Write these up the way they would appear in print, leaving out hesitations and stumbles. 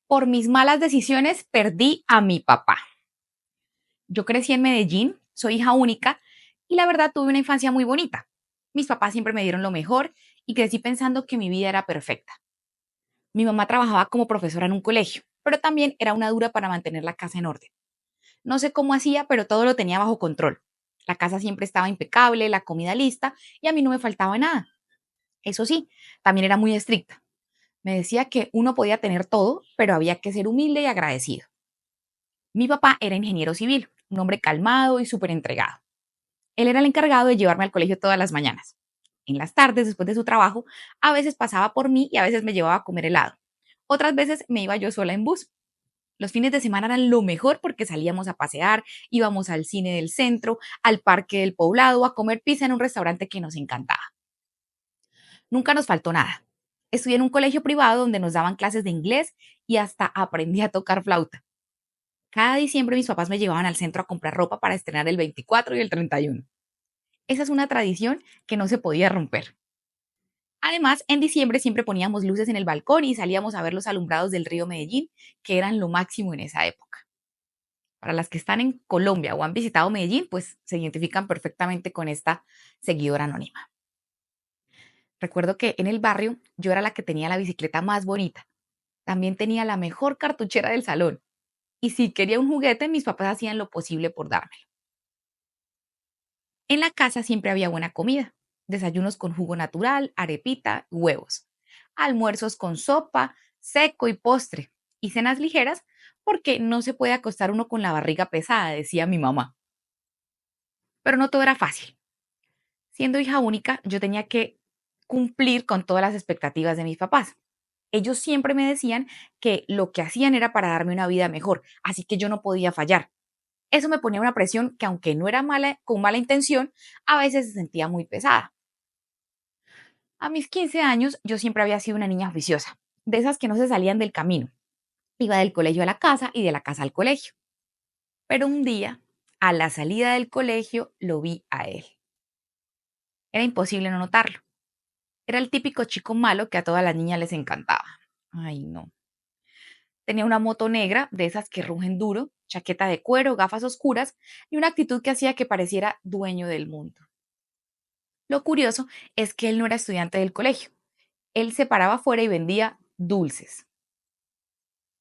Por mis malas decisiones perdí a mi papá. Yo crecí en Medellín, soy hija única y la verdad tuve una infancia muy bonita. Mis papás siempre me dieron lo mejor y crecí pensando que mi vida era perfecta. Mi mamá trabajaba como profesora en un colegio, pero también era una dura para mantener la casa en orden. No sé cómo hacía, pero todo lo tenía bajo control. La casa siempre estaba impecable, la comida lista y a mí no me faltaba nada. Eso sí, también era muy estricta. Me decía que uno podía tener todo, pero había que ser humilde y agradecido. Mi papá era ingeniero civil, un hombre calmado y súper entregado. Él era el encargado de llevarme al colegio todas las mañanas. En las tardes, después de su trabajo, a veces pasaba por mí y a veces me llevaba a comer helado. Otras veces me iba yo sola en bus. Los fines de semana eran lo mejor porque salíamos a pasear, íbamos al cine del centro, al parque del poblado, a comer pizza en un restaurante que nos encantaba. Nunca nos faltó nada. Estudié en un colegio privado donde nos daban clases de inglés y hasta aprendí a tocar flauta. Cada diciembre mis papás me llevaban al centro a comprar ropa para estrenar el 24 y el 31. Esa es una tradición que no se podía romper. Además, en diciembre siempre poníamos luces en el balcón y salíamos a ver los alumbrados del río Medellín, que eran lo máximo en esa época. Para las que están en Colombia o han visitado Medellín, pues se identifican perfectamente con esta seguidora anónima. Recuerdo que en el barrio yo era la que tenía la bicicleta más bonita. También tenía la mejor cartuchera del salón. Y si quería un juguete, mis papás hacían lo posible por dármelo. En la casa siempre había buena comida, desayunos con jugo natural, arepita, huevos, almuerzos con sopa, seco y postre, y cenas ligeras porque no se puede acostar uno con la barriga pesada, decía mi mamá. Pero no todo era fácil. Siendo hija única, yo tenía que cumplir con todas las expectativas de mis papás. Ellos siempre me decían que lo que hacían era para darme una vida mejor, así que yo no podía fallar. Eso me ponía una presión que, aunque no era mala, con mala intención, a veces se sentía muy pesada. A mis 15 años, yo siempre había sido una niña juiciosa, de esas que no se salían del camino. Iba del colegio a la casa y de la casa al colegio. Pero un día, a la salida del colegio, lo vi a él. Era imposible no notarlo. Era el típico chico malo que a todas las niñas les encantaba. Ay, no. Tenía una moto negra, de esas que rugen duro, chaqueta de cuero, gafas oscuras y una actitud que hacía que pareciera dueño del mundo. Lo curioso es que él no era estudiante del colegio. Él se paraba afuera y vendía dulces.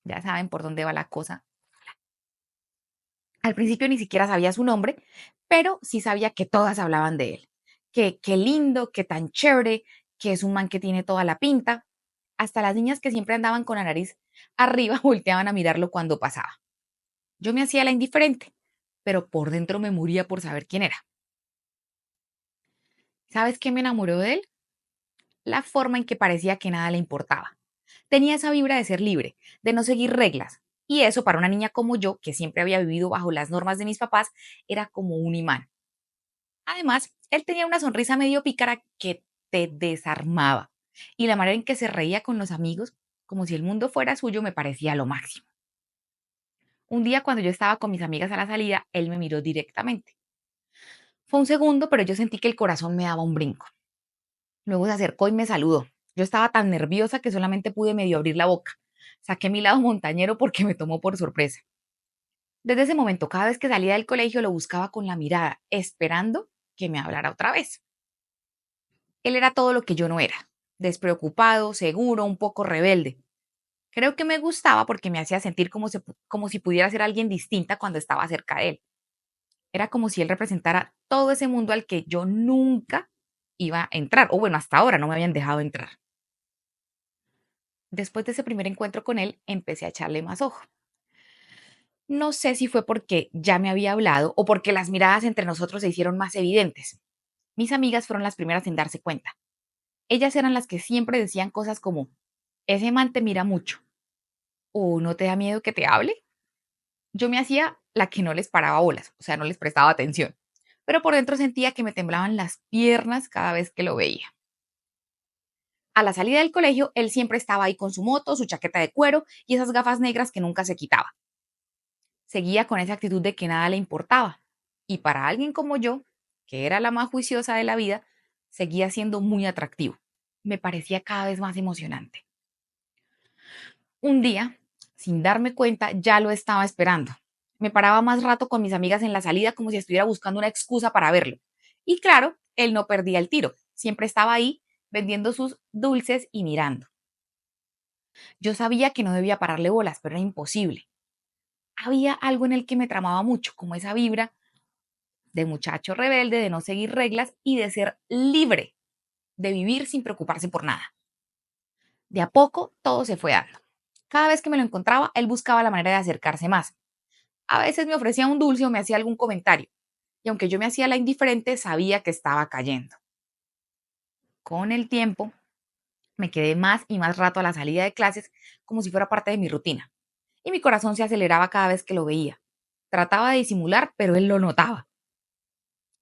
Ya saben por dónde va la cosa. Al principio ni siquiera sabía su nombre, pero sí sabía que todas hablaban de él. Que qué lindo, que tan chévere, que es un man que tiene toda la pinta. Hasta las niñas que siempre andaban con la nariz arriba volteaban a mirarlo cuando pasaba. Yo me hacía la indiferente, pero por dentro me moría por saber quién era. ¿Sabes qué me enamoró de él? La forma en que parecía que nada le importaba. Tenía esa vibra de ser libre, de no seguir reglas. Y eso para una niña como yo, que siempre había vivido bajo las normas de mis papás, era como un imán. Además, él tenía una sonrisa medio pícara que te desarmaba. Y la manera en que se reía con los amigos, como si el mundo fuera suyo, me parecía lo máximo. Un día cuando yo estaba con mis amigas a la salida, él me miró directamente. Fue un segundo, pero yo sentí que el corazón me daba un brinco. Luego se acercó y me saludó. Yo estaba tan nerviosa que solamente pude medio abrir la boca. Saqué mi lado montañero porque me tomó por sorpresa. Desde ese momento, cada vez que salía del colegio lo buscaba con la mirada, esperando que me hablara otra vez. Él era todo lo que yo no era. Despreocupado, seguro, un poco rebelde. Creo que me gustaba porque me hacía sentir como si pudiera ser alguien distinta cuando estaba cerca de él. Era como si él representara todo ese mundo al que yo nunca iba a entrar, o bueno, hasta ahora no me habían dejado entrar. Después de ese primer encuentro con él, empecé a echarle más ojo. No sé si fue porque ya me había hablado o porque las miradas entre nosotros se hicieron más evidentes. Mis amigas fueron las primeras en darse cuenta. Ellas eran las que siempre decían cosas como, ese man te mira mucho, o no te da miedo que te hable. Yo me hacía la que no les paraba bolas, o sea, no les prestaba atención, pero por dentro sentía que me temblaban las piernas cada vez que lo veía. A la salida del colegio, él siempre estaba ahí con su moto, su chaqueta de cuero y esas gafas negras que nunca se quitaba. Seguía con esa actitud de que nada le importaba. Y para alguien como yo, que era la más juiciosa de la vida, seguía siendo muy atractivo. Me parecía cada vez más emocionante. Un día Sin darme cuenta, ya lo estaba esperando. Me paraba más rato con mis amigas en la salida como si estuviera buscando una excusa para verlo. Y claro, él no perdía el tiro. Siempre estaba ahí vendiendo sus dulces y mirando. Yo sabía que no debía pararle bolas, pero era imposible. Había algo en el que me tramaba mucho, como esa vibra de muchacho rebelde, de no seguir reglas y de ser libre, de vivir sin preocuparse por nada. De a poco todo se fue dando. Cada vez que me lo encontraba, él buscaba la manera de acercarse más. A veces me ofrecía un dulce o me hacía algún comentario, y aunque yo me hacía la indiferente, sabía que estaba cayendo. Con el tiempo, me quedé más y más rato a la salida de clases como si fuera parte de mi rutina, y mi corazón se aceleraba cada vez que lo veía. Trataba de disimular, pero él lo notaba.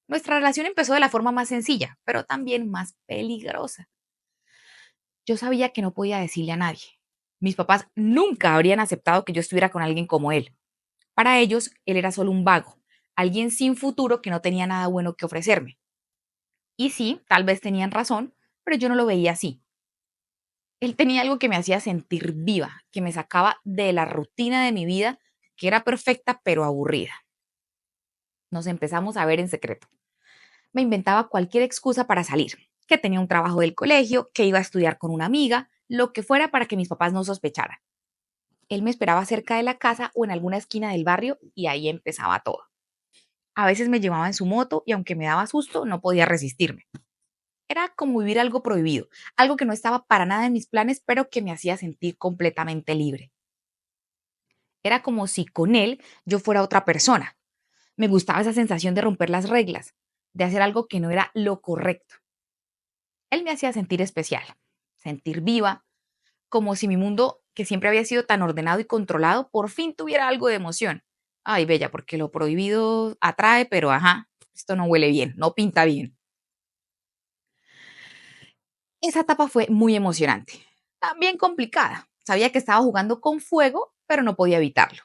Nuestra relación empezó de la forma más sencilla, pero también más peligrosa. Yo sabía que no podía decirle a nadie. Mis papás nunca habrían aceptado que yo estuviera con alguien como él. Para ellos, él era solo un vago, alguien sin futuro que no tenía nada bueno que ofrecerme. Y sí, tal vez tenían razón, pero yo no lo veía así. Él tenía algo que me hacía sentir viva, que me sacaba de la rutina de mi vida, que era perfecta pero aburrida. Nos empezamos a ver en secreto. Me inventaba cualquier excusa para salir, que tenía un trabajo del colegio, que iba a estudiar con una amiga, lo que fuera para que mis papás no sospecharan. Él me esperaba cerca de la casa o en alguna esquina del barrio y ahí empezaba todo. A veces me llevaba en su moto y aunque me daba susto, no podía resistirme. Era como vivir algo prohibido, algo que no estaba para nada en mis planes, pero que me hacía sentir completamente libre. Era como si con él yo fuera otra persona. Me gustaba esa sensación de romper las reglas, de hacer algo que no era lo correcto. Él me hacía sentir especial, sentir viva, como si mi mundo, que siempre había sido tan ordenado y controlado, por fin tuviera algo de emoción. Ay, bella, porque lo prohibido atrae, pero ajá, esto no huele bien, no pinta bien. Esa etapa fue muy emocionante, también complicada. Sabía que estaba jugando con fuego, pero no podía evitarlo.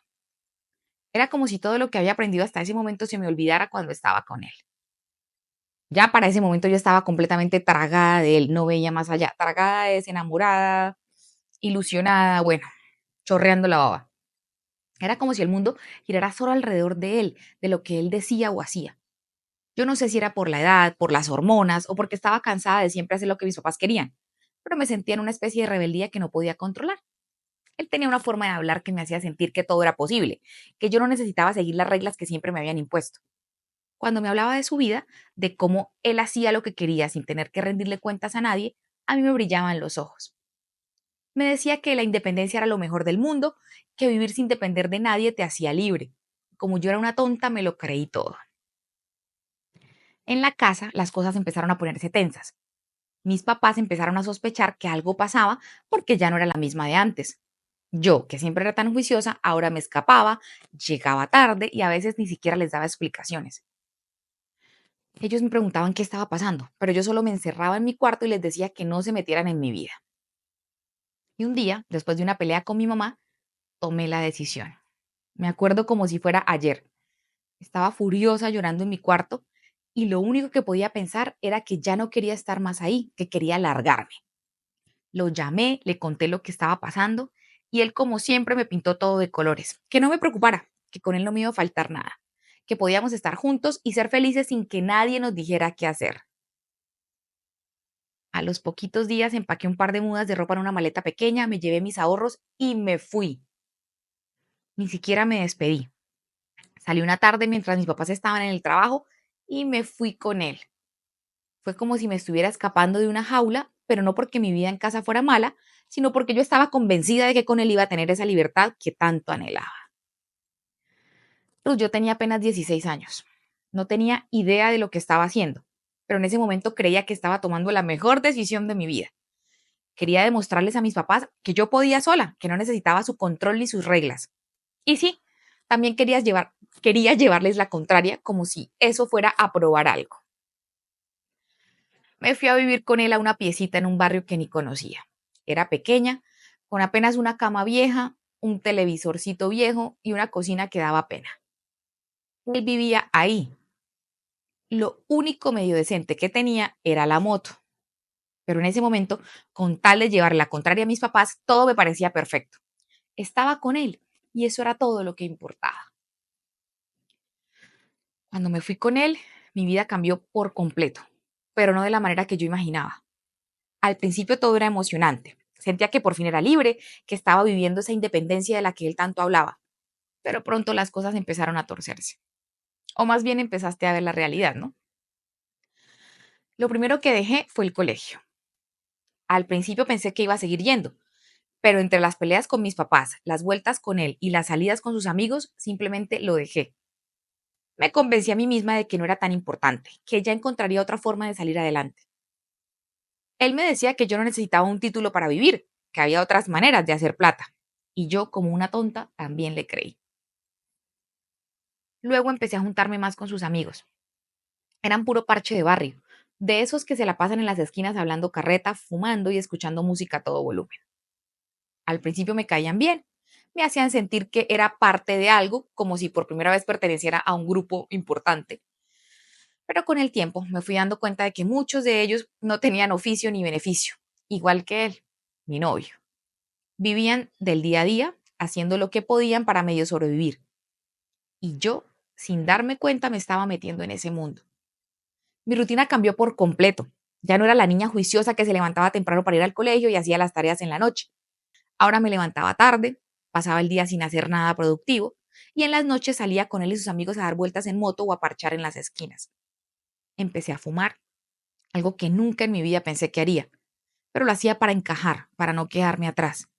Era como si todo lo que había aprendido hasta ese momento se me olvidara cuando estaba con él. Ya para ese momento yo estaba completamente tragada de él, no veía más allá. Tragada es enamorada, ilusionada, bueno, chorreando la baba. Era como si el mundo girara solo alrededor de él, de lo que él decía o hacía. Yo no sé si era por la edad, por las hormonas o porque estaba cansada de siempre hacer lo que mis papás querían, pero me sentía en una especie de rebeldía que no podía controlar. Él tenía una forma de hablar que me hacía sentir que todo era posible, que yo no necesitaba seguir las reglas que siempre me habían impuesto. Cuando me hablaba de su vida, de cómo él hacía lo que quería sin tener que rendirle cuentas a nadie, a mí me brillaban los ojos. Me decía que la independencia era lo mejor del mundo, que vivir sin depender de nadie te hacía libre. Como yo era una tonta, me lo creí todo. En la casa, las cosas empezaron a ponerse tensas. Mis papás empezaron a sospechar que algo pasaba porque ya no era la misma de antes. Yo, que siempre era tan juiciosa, ahora me escapaba, llegaba tarde y a veces ni siquiera les daba explicaciones. Ellos me preguntaban qué estaba pasando, pero yo solo me encerraba en mi cuarto y les decía que no se metieran en mi vida. Y un día, después de una pelea con mi mamá, tomé la decisión. Me acuerdo como si fuera ayer. Estaba furiosa llorando en mi cuarto y lo único que podía pensar era que ya no quería estar más ahí, que quería largarme. Lo llamé, le conté lo que estaba pasando y él como siempre me pintó todo de colores. Que no me preocupara, que con él no me iba a faltar nada, que podíamos estar juntos y ser felices sin que nadie nos dijera qué hacer. A los poquitos días empaqué un par de mudas de ropa en una maleta pequeña, me llevé mis ahorros y me fui. Ni siquiera me despedí. Salí una tarde mientras mis papás estaban en el trabajo y me fui con él. Fue como si me estuviera escapando de una jaula, pero no porque mi vida en casa fuera mala, sino porque yo estaba convencida de que con él iba a tener esa libertad que tanto anhelaba. Pues yo tenía apenas 16 años. No tenía idea de lo que estaba haciendo, pero en ese momento creía que estaba tomando la mejor decisión de mi vida. Quería demostrarles a mis papás que yo podía sola, que no necesitaba su control ni sus reglas. Y sí, también quería llevarles la contraria como si eso fuera a probar algo. Me fui a vivir con él a una piecita en un barrio que ni conocía. Era pequeña, con apenas una cama vieja, un televisorcito viejo y una cocina que daba pena. Él vivía ahí. Lo único medio decente que tenía era la moto. Pero en ese momento, con tal de llevar la contraria a mis papás, todo me parecía perfecto. estaba con él y eso era todo lo que importaba. Cuando me fui con él, mi vida cambió por completo, pero no de la manera que yo imaginaba. Al principio todo era emocionante. Sentía que por fin era libre, que estaba viviendo esa independencia de la que él tanto hablaba. Pero pronto las cosas empezaron a torcerse. O más bien empezaste a ver la realidad, ¿no? Lo primero que dejé fue el colegio. Al principio pensé que iba a seguir yendo, pero entre las peleas con mis papás, las vueltas con él y las salidas con sus amigos, simplemente lo dejé. Me convencí a mí misma de que no era tan importante, que ya encontraría otra forma de salir adelante. Él me decía que yo no necesitaba un título para vivir, que había otras maneras de hacer plata. Y yo, como una tonta, también le creí. Luego empecé a juntarme más con sus amigos. Eran puro parche de barrio, de esos que se la pasan en las esquinas hablando carreta, fumando y escuchando música a todo volumen. Al principio me caían bien, me hacían sentir que era parte de algo, como si por primera vez perteneciera a un grupo importante. Pero con el tiempo me fui dando cuenta de que muchos de ellos no tenían oficio ni beneficio, igual que él, mi novio. Vivían del día a día, haciendo lo que podían para medio sobrevivir. Y yo, sin darme cuenta, me estaba metiendo en ese mundo. Mi rutina cambió por completo. Ya no era la niña juiciosa que se levantaba temprano para ir al colegio y hacía las tareas en la noche. Ahora me levantaba tarde, pasaba el día sin hacer nada productivo y en las noches salía con él y sus amigos a dar vueltas en moto o a parchar en las esquinas. Empecé a fumar, algo que nunca en mi vida pensé que haría, pero lo hacía para encajar, para no quedarme atrás.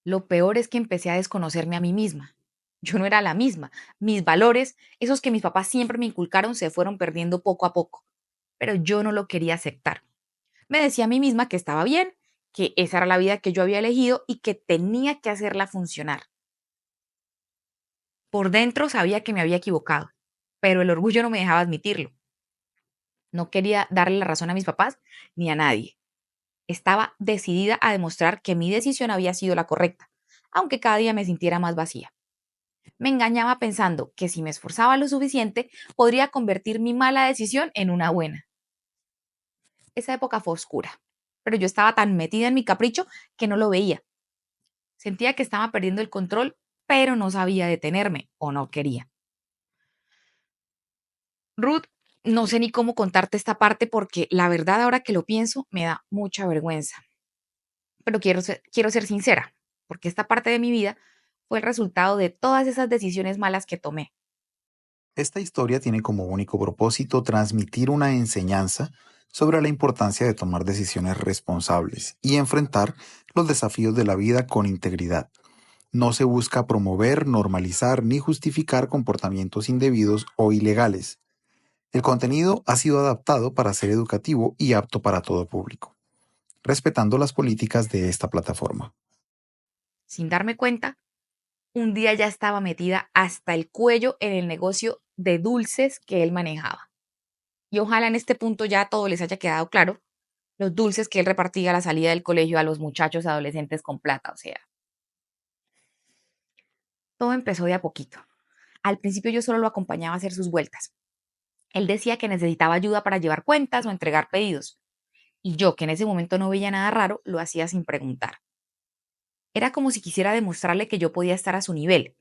Lo peor es que empecé a desconocerme a mí misma. Yo no era la misma. Mis valores, esos que mis papás siempre me inculcaron, se fueron perdiendo poco a poco. Pero yo no lo quería aceptar. Me decía a mí misma que estaba bien, que esa era la vida que yo había elegido y que tenía que hacerla funcionar. Por dentro sabía que me había equivocado, pero el orgullo no me dejaba admitirlo. No quería darle la razón a mis papás ni a nadie. Estaba decidida a demostrar que mi decisión había sido la correcta, aunque cada día me sintiera más vacía. Me engañaba pensando que si me esforzaba lo suficiente, podría convertir mi mala decisión en una buena. Esa época fue oscura, pero yo estaba tan metida en mi capricho que no lo veía. Sentía que estaba perdiendo el control, pero no sabía detenerme o no quería. Ruth, no sé ni cómo contarte esta parte porque la verdad ahora que lo pienso me da mucha vergüenza. Pero quiero ser sincera, porque esta parte de mi vida fue el resultado de todas esas decisiones malas que tomé. Esta historia tiene como único propósito transmitir una enseñanza sobre la importancia de tomar decisiones responsables y enfrentar los desafíos de la vida con integridad. No se busca promover, normalizar ni justificar comportamientos indebidos o ilegales. El contenido ha sido adaptado para ser educativo y apto para todo público, respetando las políticas de esta plataforma. Sin darme cuenta, un día ya estaba metida hasta el cuello en el negocio de dulces que él manejaba. Y ojalá en este punto ya todo les haya quedado claro, los dulces que él repartía a la salida del colegio a los muchachos adolescentes con plata, o sea, todo empezó de a poquito. Al principio yo solo lo acompañaba a hacer sus vueltas. Él decía que necesitaba ayuda para llevar cuentas o entregar pedidos, y yo, que en ese momento no veía nada raro, lo hacía sin preguntar. Era como si quisiera demostrarle que yo podía estar a su nivel,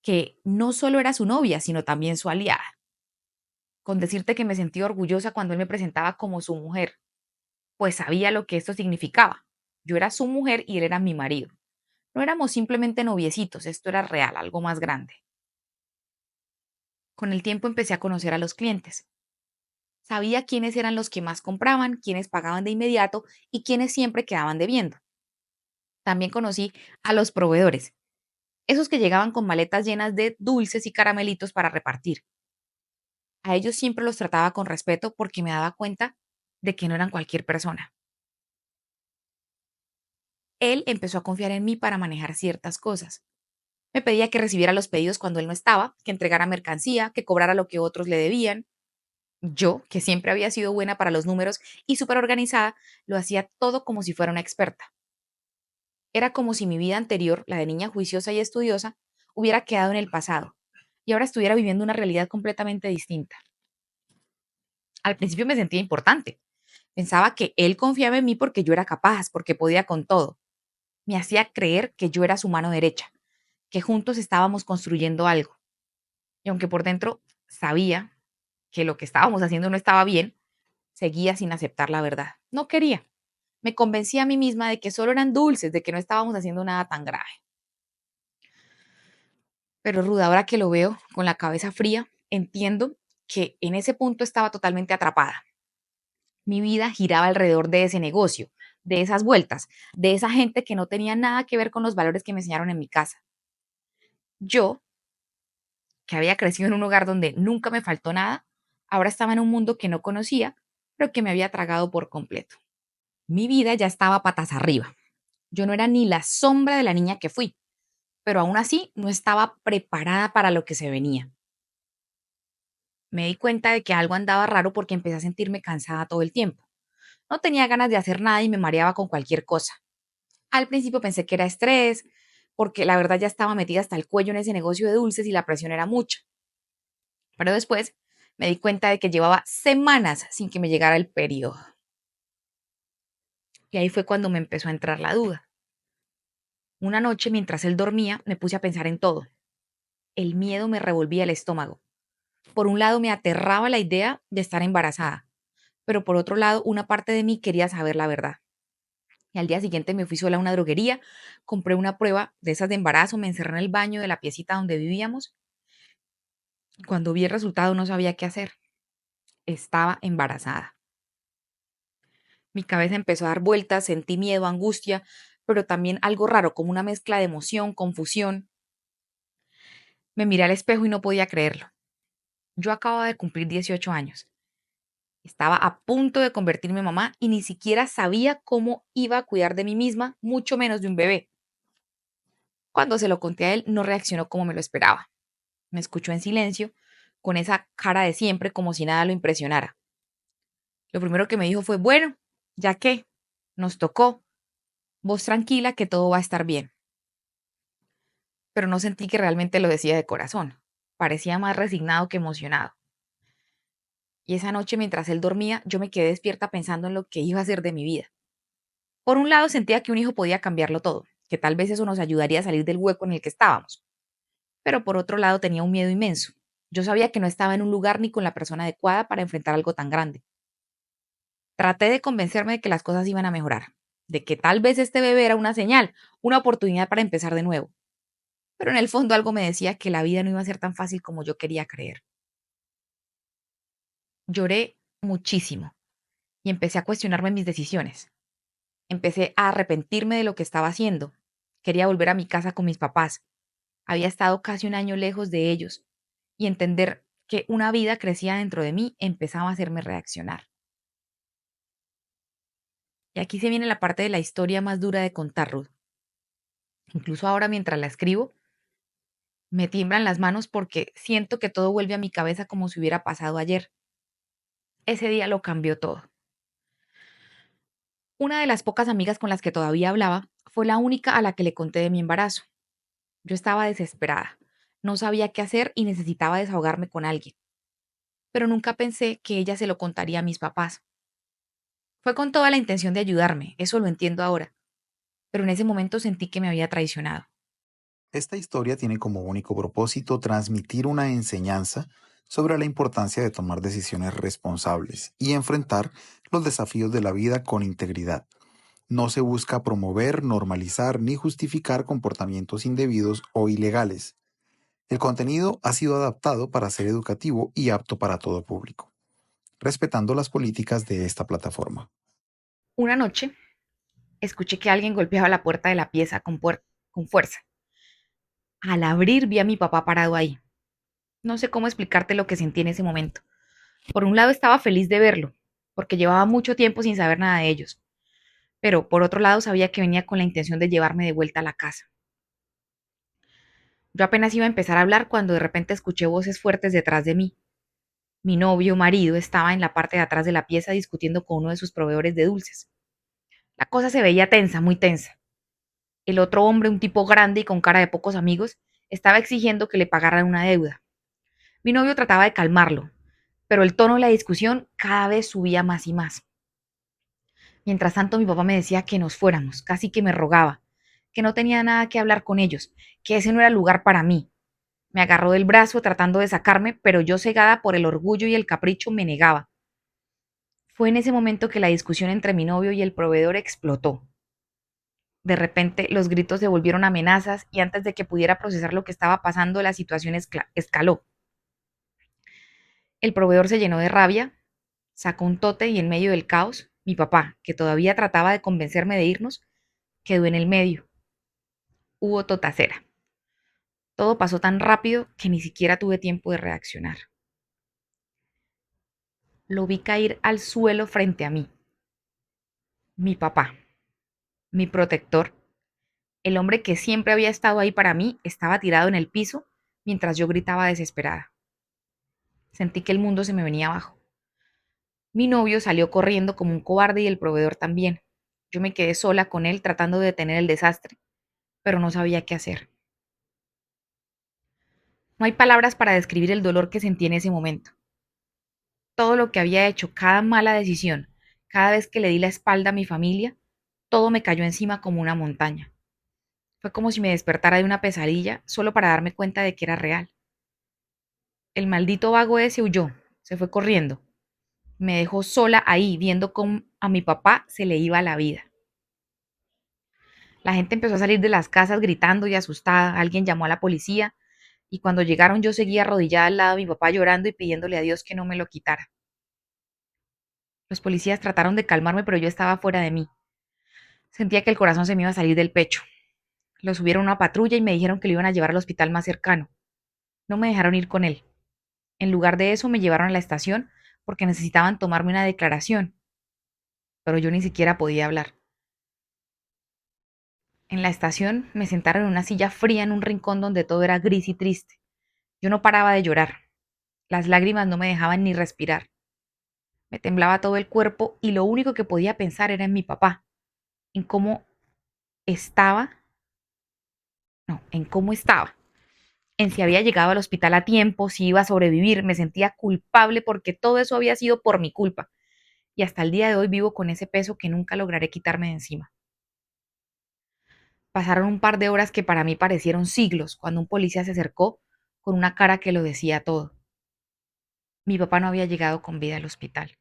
que no solo era su novia, sino también su aliada. Con decirte que me sentí orgullosa cuando él me presentaba como su mujer, pues sabía lo que esto significaba. Yo era su mujer y él era mi marido. No éramos simplemente noviecitos, esto era real, algo más grande. Con el tiempo empecé a conocer a los clientes. Sabía quiénes eran los que más compraban, quiénes pagaban de inmediato y quiénes siempre quedaban debiendo. También conocí a los proveedores, esos que llegaban con maletas llenas de dulces y caramelitos para repartir. A ellos siempre los trataba con respeto porque me daba cuenta de que no eran cualquier persona. Él empezó a confiar en mí para manejar ciertas cosas. Me pedía que recibiera los pedidos cuando él no estaba, que entregara mercancía, que cobrara lo que otros le debían. Yo, que siempre había sido buena para los números y súper organizada, lo hacía todo como si fuera una experta. Era como si mi vida anterior, la de niña juiciosa y estudiosa, hubiera quedado en el pasado y ahora estuviera viviendo una realidad completamente distinta. Al principio me sentía importante. Pensaba que él confiaba en mí porque yo era capaz, porque podía con todo. Me hacía creer que yo era su mano derecha, que juntos estábamos construyendo algo. Y aunque por dentro sabía que lo que estábamos haciendo no estaba bien, seguía sin aceptar la verdad. No quería. Me convencí a mí misma de que solo eran dulces, de que no estábamos haciendo nada tan grave. Pero Ruda, ahora que lo veo con la cabeza fría, entiendo que en ese punto estaba totalmente atrapada. Mi vida giraba alrededor de ese negocio, de esas vueltas, de esa gente que no tenía nada que ver con los valores que me enseñaron en mi casa. Yo, que había crecido en un hogar donde nunca me faltó nada, ahora estaba en un mundo que no conocía, pero que me había tragado por completo. Mi vida ya estaba patas arriba. Yo no era ni la sombra de la niña que fui, pero aún así no estaba preparada para lo que se venía. Me di cuenta de que algo andaba raro porque empecé a sentirme cansada todo el tiempo. No tenía ganas de hacer nada y me mareaba con cualquier cosa. Al principio pensé que era estrés, porque la verdad ya estaba metida hasta el cuello en ese negocio de dulces y la presión era mucha. Pero después me di cuenta de que llevaba semanas sin que me llegara el periodo. Y ahí fue cuando me empezó a entrar la duda. Una noche, mientras él dormía, me puse a pensar en todo. El miedo me revolvía el estómago. Por un lado me aterraba la idea de estar embarazada, pero por otro lado una parte de mí quería saber la verdad. Y al día siguiente me fui sola a una droguería, compré una prueba de esas de embarazo, me encerré en el baño de la piecita donde vivíamos. Cuando vi el resultado no sabía qué hacer. Estaba embarazada. Mi cabeza empezó a dar vueltas, sentí miedo, angustia, pero también algo raro, como una mezcla de emoción, confusión. Me miré al espejo y no podía creerlo. Yo acababa de cumplir 18 años. Estaba a punto de convertirme en mamá y ni siquiera sabía cómo iba a cuidar de mí misma, mucho menos de un bebé. Cuando se lo conté a él, no reaccionó como me lo esperaba. Me escuchó en silencio, con esa cara de siempre, como si nada lo impresionara. Lo primero que me dijo fue, bueno, ya que nos tocó, vos tranquila que todo va a estar bien. Pero no sentí que realmente lo decía de corazón. Parecía más resignado que emocionado. Y esa noche, mientras él dormía, yo me quedé despierta pensando en lo que iba a hacer de mi vida. Por un lado, sentía que un hijo podía cambiarlo todo, que tal vez eso nos ayudaría a salir del hueco en el que estábamos. Pero por otro lado, tenía un miedo inmenso. Yo sabía que no estaba en un lugar ni con la persona adecuada para enfrentar algo tan grande. Traté de convencerme de que las cosas iban a mejorar, de que tal vez este bebé era una señal, una oportunidad para empezar de nuevo. Pero en el fondo algo me decía que la vida no iba a ser tan fácil como yo quería creer. Lloré muchísimo y empecé a cuestionarme mis decisiones. Empecé a arrepentirme de lo que estaba haciendo. Quería volver a mi casa con mis papás. Había estado casi un año lejos de ellos y entender que una vida crecía dentro de mí empezaba a hacerme reaccionar. Y aquí se viene la parte de la historia más dura de contar, Ruth. Incluso ahora mientras la escribo, me tiemblan las manos porque siento que todo vuelve a mi cabeza como si hubiera pasado ayer. Ese día lo cambió todo. Una de las pocas amigas con las que todavía hablaba fue la única a la que le conté de mi embarazo. Yo estaba desesperada, no sabía qué hacer y necesitaba desahogarme con alguien, pero nunca pensé que ella se lo contaría a mis papás. Fue con toda la intención de ayudarme, eso lo entiendo ahora, pero en ese momento sentí que me había traicionado. Esta historia tiene como único propósito transmitir una enseñanza sobre la importancia de tomar decisiones responsables y enfrentar los desafíos de la vida con integridad. No se busca promover, normalizar ni justificar comportamientos indebidos o ilegales. El contenido ha sido adaptado para ser educativo y apto para todo público, respetando las políticas de esta plataforma. Una noche escuché que alguien golpeaba la puerta de la pieza con fuerza. Al abrir vi a mi papá parado ahí. No sé cómo explicarte lo que sentí en ese momento. Por un lado estaba feliz de verlo, porque llevaba mucho tiempo sin saber nada de ellos, pero por otro lado sabía que venía con la intención de llevarme de vuelta a la casa. Yo apenas iba a empezar a hablar cuando de repente escuché voces fuertes detrás de mí. Mi novio, marido, estaba en la parte de atrás de la pieza discutiendo con uno de sus proveedores de dulces. La cosa se veía tensa, muy tensa. El otro hombre, un tipo grande y con cara de pocos amigos, estaba exigiendo que le pagaran una deuda. Mi novio trataba de calmarlo, pero el tono de la discusión cada vez subía más y más. Mientras tanto, mi papá me decía que nos fuéramos, casi que me rogaba, que no tenía nada que hablar con ellos, que ese no era el lugar para mí. Me agarró del brazo tratando de sacarme, pero yo, cegada por el orgullo y el capricho, me negaba. Fue en ese momento que la discusión entre mi novio y el proveedor explotó. De repente los gritos se volvieron amenazas y antes de que pudiera procesar lo que estaba pasando, la situación escaló. El proveedor se llenó de rabia, sacó un tote y en medio del caos, mi papá, que todavía trataba de convencerme de irnos, quedó en el medio. Hubo totacera. Todo pasó tan rápido que ni siquiera tuve tiempo de reaccionar. Lo vi caer al suelo frente a mí. Mi papá, mi protector, el hombre que siempre había estado ahí para mí, estaba tirado en el piso mientras yo gritaba desesperada. Sentí que el mundo se me venía abajo. Mi novio salió corriendo como un cobarde y el proveedor también. Yo me quedé sola con él tratando de detener el desastre, pero no sabía qué hacer. No hay palabras para describir el dolor que sentí en ese momento. Todo lo que había hecho, cada mala decisión, cada vez que le di la espalda a mi familia, todo me cayó encima como una montaña. Fue como si me despertara de una pesadilla solo para darme cuenta de que era real. El maldito vago ese huyó, se fue corriendo. Me dejó sola ahí viendo cómo a mi papá se le iba la vida. La gente empezó a salir de las casas gritando y asustada. Alguien llamó a la policía y cuando llegaron yo seguía arrodillada al lado de mi papá llorando y pidiéndole a Dios que no me lo quitara. Los policías trataron de calmarme, pero yo estaba fuera de mí. Sentía que el corazón se me iba a salir del pecho. Lo subieron a una patrulla y me dijeron que lo iban a llevar al hospital más cercano. No me dejaron ir con él. En lugar de eso me llevaron a la estación porque necesitaban tomarme una declaración, pero yo ni siquiera podía hablar. En la estación me sentaron en una silla fría en un rincón donde todo era gris y triste. Yo no paraba de llorar. Las lágrimas no me dejaban ni respirar. Me temblaba todo el cuerpo y lo único que podía pensar era en mi papá, en cómo estaba, no, en cómo estaba, en si había llegado al hospital a tiempo, si iba a sobrevivir. Me sentía culpable porque todo eso había sido por mi culpa. Y hasta el día de hoy vivo con ese peso que nunca lograré quitarme de encima. Pasaron un par de horas que para mí parecieron siglos cuando un policía se acercó con una cara que lo decía todo. Mi papá no había llegado con vida al hospital.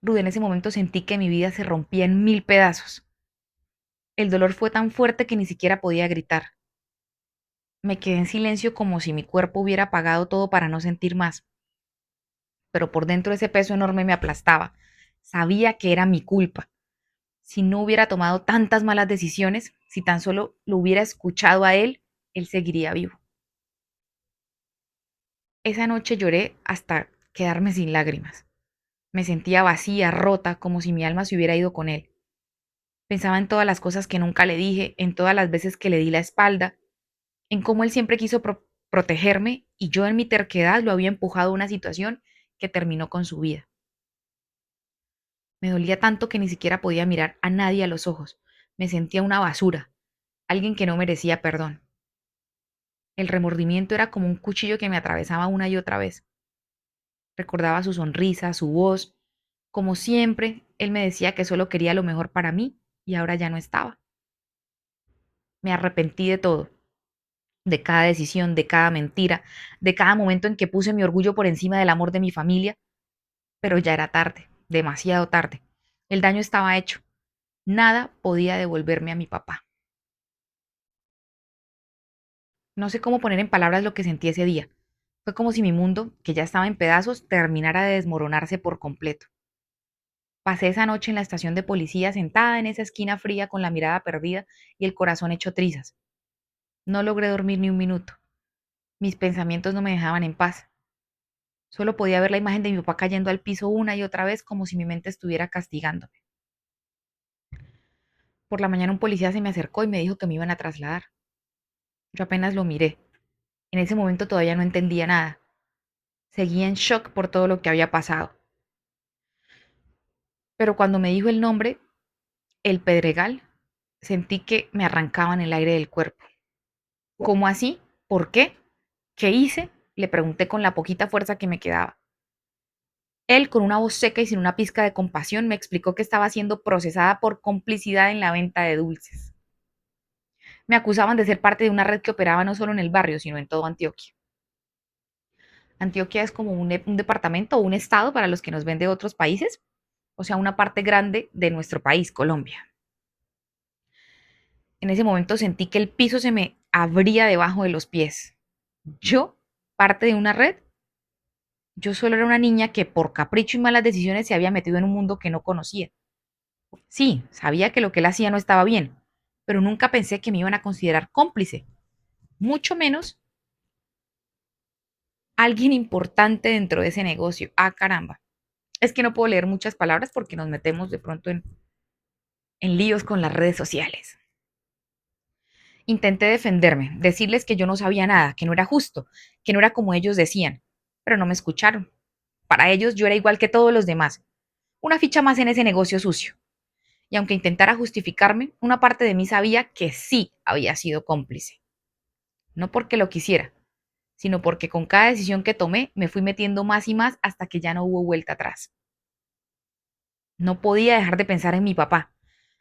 Rude, en ese momento sentí que mi vida se rompía en mil pedazos. El dolor fue tan fuerte que ni siquiera podía gritar. Me quedé en silencio como si mi cuerpo hubiera apagado todo para no sentir más, pero por dentro ese peso enorme me aplastaba. Sabía que era mi culpa. Si no hubiera tomado tantas malas decisiones, si tan solo lo hubiera escuchado a él, él seguiría vivo. Esa noche lloré hasta quedarme sin lágrimas. Me sentía vacía, rota, como si mi alma se hubiera ido con él. Pensaba en todas las cosas que nunca le dije, en todas las veces que le di la espalda, en cómo él siempre quiso protegerme y yo en mi terquedad lo había empujado a una situación que terminó con su vida. Me dolía tanto que ni siquiera podía mirar a nadie a los ojos. Me sentía una basura, alguien que no merecía perdón. El remordimiento era como un cuchillo que me atravesaba una y otra vez. Recordaba su sonrisa, su voz. Como siempre, él me decía que solo quería lo mejor para mí y ahora ya no estaba. Me arrepentí de todo, de cada decisión, de cada mentira, de cada momento en que puse mi orgullo por encima del amor de mi familia, pero ya era tarde, demasiado tarde. El daño estaba hecho. Nada podía devolverme a mi papá. No sé cómo poner en palabras lo que sentí ese día. Fue como si mi mundo, que ya estaba en pedazos, terminara de desmoronarse por completo. Pasé esa noche en la estación de policía sentada en esa esquina fría con la mirada perdida y el corazón hecho trizas. No logré dormir ni un minuto. Mis pensamientos no me dejaban en paz. Solo podía ver la imagen de mi papá cayendo al piso una y otra vez como si mi mente estuviera castigándome. Por la mañana un policía se me acercó y me dijo que me iban a trasladar. Yo apenas lo miré. En ese momento todavía no entendía nada. Seguía en shock por todo lo que había pasado. Pero cuando me dijo el nombre, el Pedregal, sentí que me arrancaban el aire del cuerpo. ¿Cómo así? ¿Por qué? ¿Qué hice? Le pregunté con la poquita fuerza que me quedaba. Él, con una voz seca y sin una pizca de compasión, me explicó que estaba siendo procesada por complicidad en la venta de dulces. Me acusaban de ser parte de una red que operaba no solo en el barrio, sino en todo Antioquia. Antioquia es como un departamento o un estado para los que nos ven de otros países, o sea, una parte grande de nuestro país, Colombia. En ese momento sentí que el piso se me abría debajo de los pies. Yo, parte de una red, yo solo era una niña que por capricho y malas decisiones se había metido en un mundo que no conocía. Sí, sabía que lo que él hacía no estaba bien, pero nunca pensé que me iban a considerar cómplice, mucho menos alguien importante dentro de ese negocio. Ah, caramba. Es que no puedo leer muchas palabras porque nos metemos de pronto en líos con las redes sociales. Intenté defenderme, decirles que yo no sabía nada, que no era justo, que no era como ellos decían, pero no me escucharon. Para ellos yo era igual que todos los demás, una ficha más en ese negocio sucio. Y aunque intentara justificarme, una parte de mí sabía que sí había sido cómplice. No porque lo quisiera, sino porque con cada decisión que tomé me fui metiendo más y más hasta que ya no hubo vuelta atrás. No podía dejar de pensar en mi papá,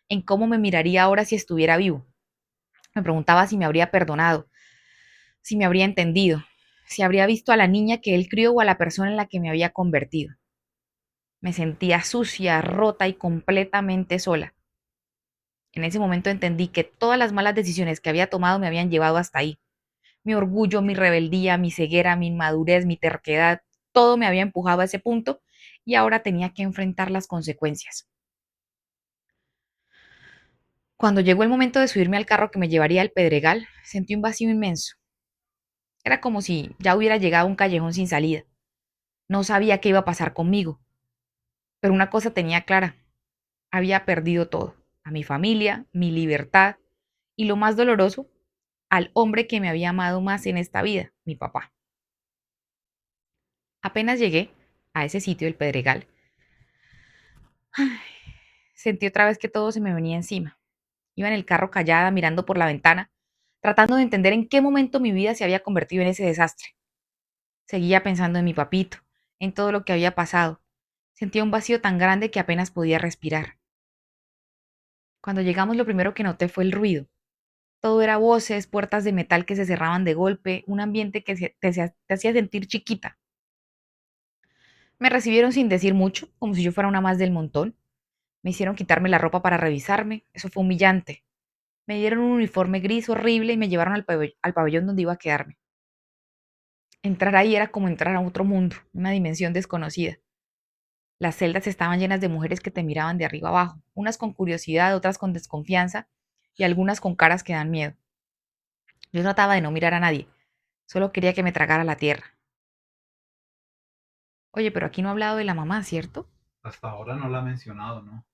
en cómo me miraría ahora si estuviera vivo. Me preguntaba si me habría perdonado, si me habría entendido, si habría visto a la niña que él crió o a la persona en la que me había convertido. Me sentía sucia, rota y completamente sola. En ese momento entendí que todas las malas decisiones que había tomado me habían llevado hasta ahí. Mi orgullo, mi rebeldía, mi ceguera, mi inmadurez, mi terquedad, todo me había empujado a ese punto y ahora tenía que enfrentar las consecuencias. Cuando llegó el momento de subirme al carro que me llevaría al Pedregal, sentí un vacío inmenso. Era como si ya hubiera llegado a un callejón sin salida. No sabía qué iba a pasar conmigo, pero una cosa tenía clara, había perdido todo, a mi familia, mi libertad y lo más doloroso, al hombre que me había amado más en esta vida, mi papá. Apenas llegué a ese sitio del Pedregal, sentí otra vez que todo se me venía encima. Iba en el carro callada, mirando por la ventana, tratando de entender en qué momento mi vida se había convertido en ese desastre. Seguía pensando en mi papito, en todo lo que había pasado. Sentía un vacío tan grande que apenas podía respirar. Cuando llegamos lo primero que noté fue el ruido. Todo era voces, puertas de metal que se cerraban de golpe, un ambiente que te hacía sentir chiquita. Me recibieron sin decir mucho, como si yo fuera una más del montón. Me hicieron quitarme la ropa para revisarme. Eso fue humillante. Me dieron un uniforme gris horrible y me llevaron al pabellón donde iba a quedarme. Entrar ahí era como entrar a otro mundo, una dimensión desconocida. Las celdas estaban llenas de mujeres que te miraban de arriba abajo, unas con curiosidad, otras con desconfianza y algunas con caras que dan miedo. Yo trataba de no mirar a nadie, solo quería que me tragara la tierra. Oye, pero aquí no he hablado de la mamá, ¿cierto? Hasta ahora no la ha mencionado, ¿no?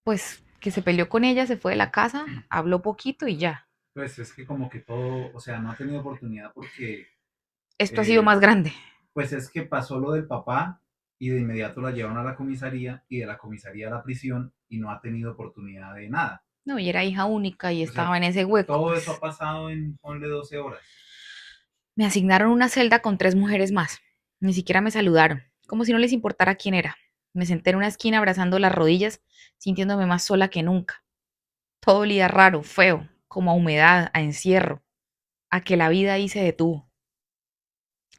Pues que se peleó con ella, se fue de la casa, habló poquito y ya. Pues es que como que todo, o sea, no ha tenido oportunidad porque, Esto ha sido eh, más grande. pues es que pasó lo del papá y de inmediato la llevaron a la comisaría y de la comisaría a la prisión y no ha tenido oportunidad de nada. No, y era hija única y O sea, estaba en ese hueco, todo eso ha pues. pasado en, ponle 12 horas. Me asignaron una celda con 3 mujeres más. Ni siquiera me saludaron, como si no les importara quién era. Me senté en una esquina abrazando las rodillas, sintiéndome más sola que nunca. Todo olía raro, feo, como a humedad, a encierro, a que la vida ahí se detuvo.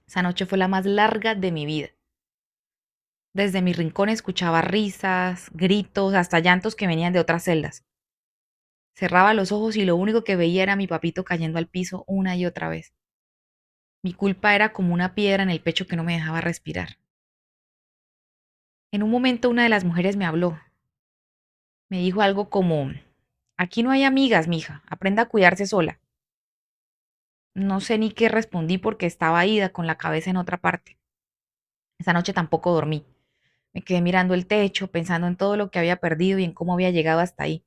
Esa noche fue la más larga de mi vida. Desde mi rincón escuchaba risas, gritos, hasta llantos que venían de otras celdas. Cerraba los ojos y lo único que veía era mi papito cayendo al piso una y otra vez. Mi culpa era como una piedra en el pecho que no me dejaba respirar. En un momento una de las mujeres me habló. Me dijo algo como, aquí no hay amigas, mija, aprenda a cuidarse sola. No sé ni qué respondí porque estaba ida con la cabeza en otra parte. Esa noche tampoco dormí. Me quedé mirando el techo, pensando en todo lo que había perdido y en cómo había llegado hasta ahí.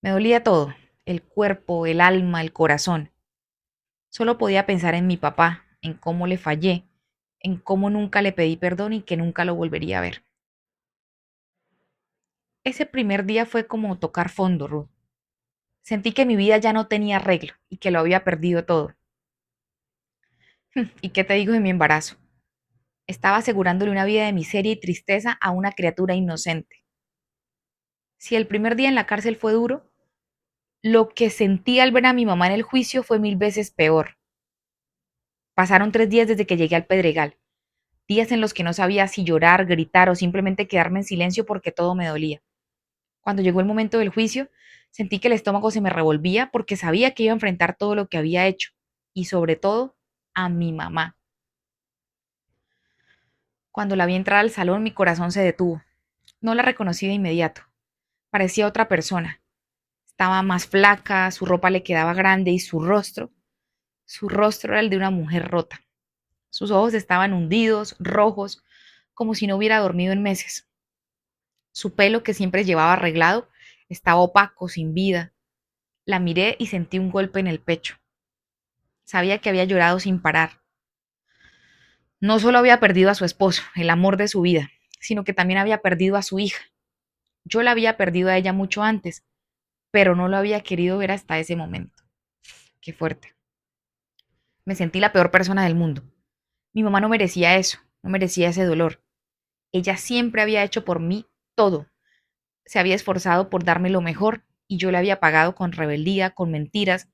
Me dolía todo, el cuerpo, el alma, el corazón. Solo podía pensar en mi papá, en cómo le fallé, en cómo nunca le pedí perdón y que nunca lo volvería a ver. Ese primer día fue como tocar fondo, Ruth. Sentí que mi vida ya no tenía arreglo y que lo había perdido todo. ¿Y qué te digo de mi embarazo? Estaba asegurándole una vida de miseria y tristeza a una criatura inocente. Si el primer día en la cárcel fue duro, lo que sentí al ver a mi mamá en el juicio fue 1000 veces peor. Pasaron 3 días desde que llegué al Pedregal, días en los que no sabía si llorar, gritar o simplemente quedarme en silencio porque todo me dolía. Cuando llegó el momento del juicio, sentí que el estómago se me revolvía porque sabía que iba a enfrentar todo lo que había hecho y sobre todo a mi mamá. Cuando la vi entrar al salón, mi corazón se detuvo. No la reconocí de inmediato. Parecía otra persona. Estaba más flaca, su ropa le quedaba grande y su rostro era el de una mujer rota. Sus ojos estaban hundidos, rojos, como si no hubiera dormido en meses. Su pelo, que siempre llevaba arreglado, estaba opaco, sin vida. La miré y sentí un golpe en el pecho. Sabía que había llorado sin parar. No solo había perdido a su esposo, el amor de su vida, sino que también había perdido a su hija. Yo la había perdido a ella mucho antes, pero no lo había querido ver hasta ese momento. Qué fuerte. Me sentí la peor persona del mundo. Mi mamá no merecía eso, no merecía ese dolor. Ella siempre había hecho por mí todo. Se había esforzado por darme lo mejor y yo le había pagado con rebeldía, con mentiras,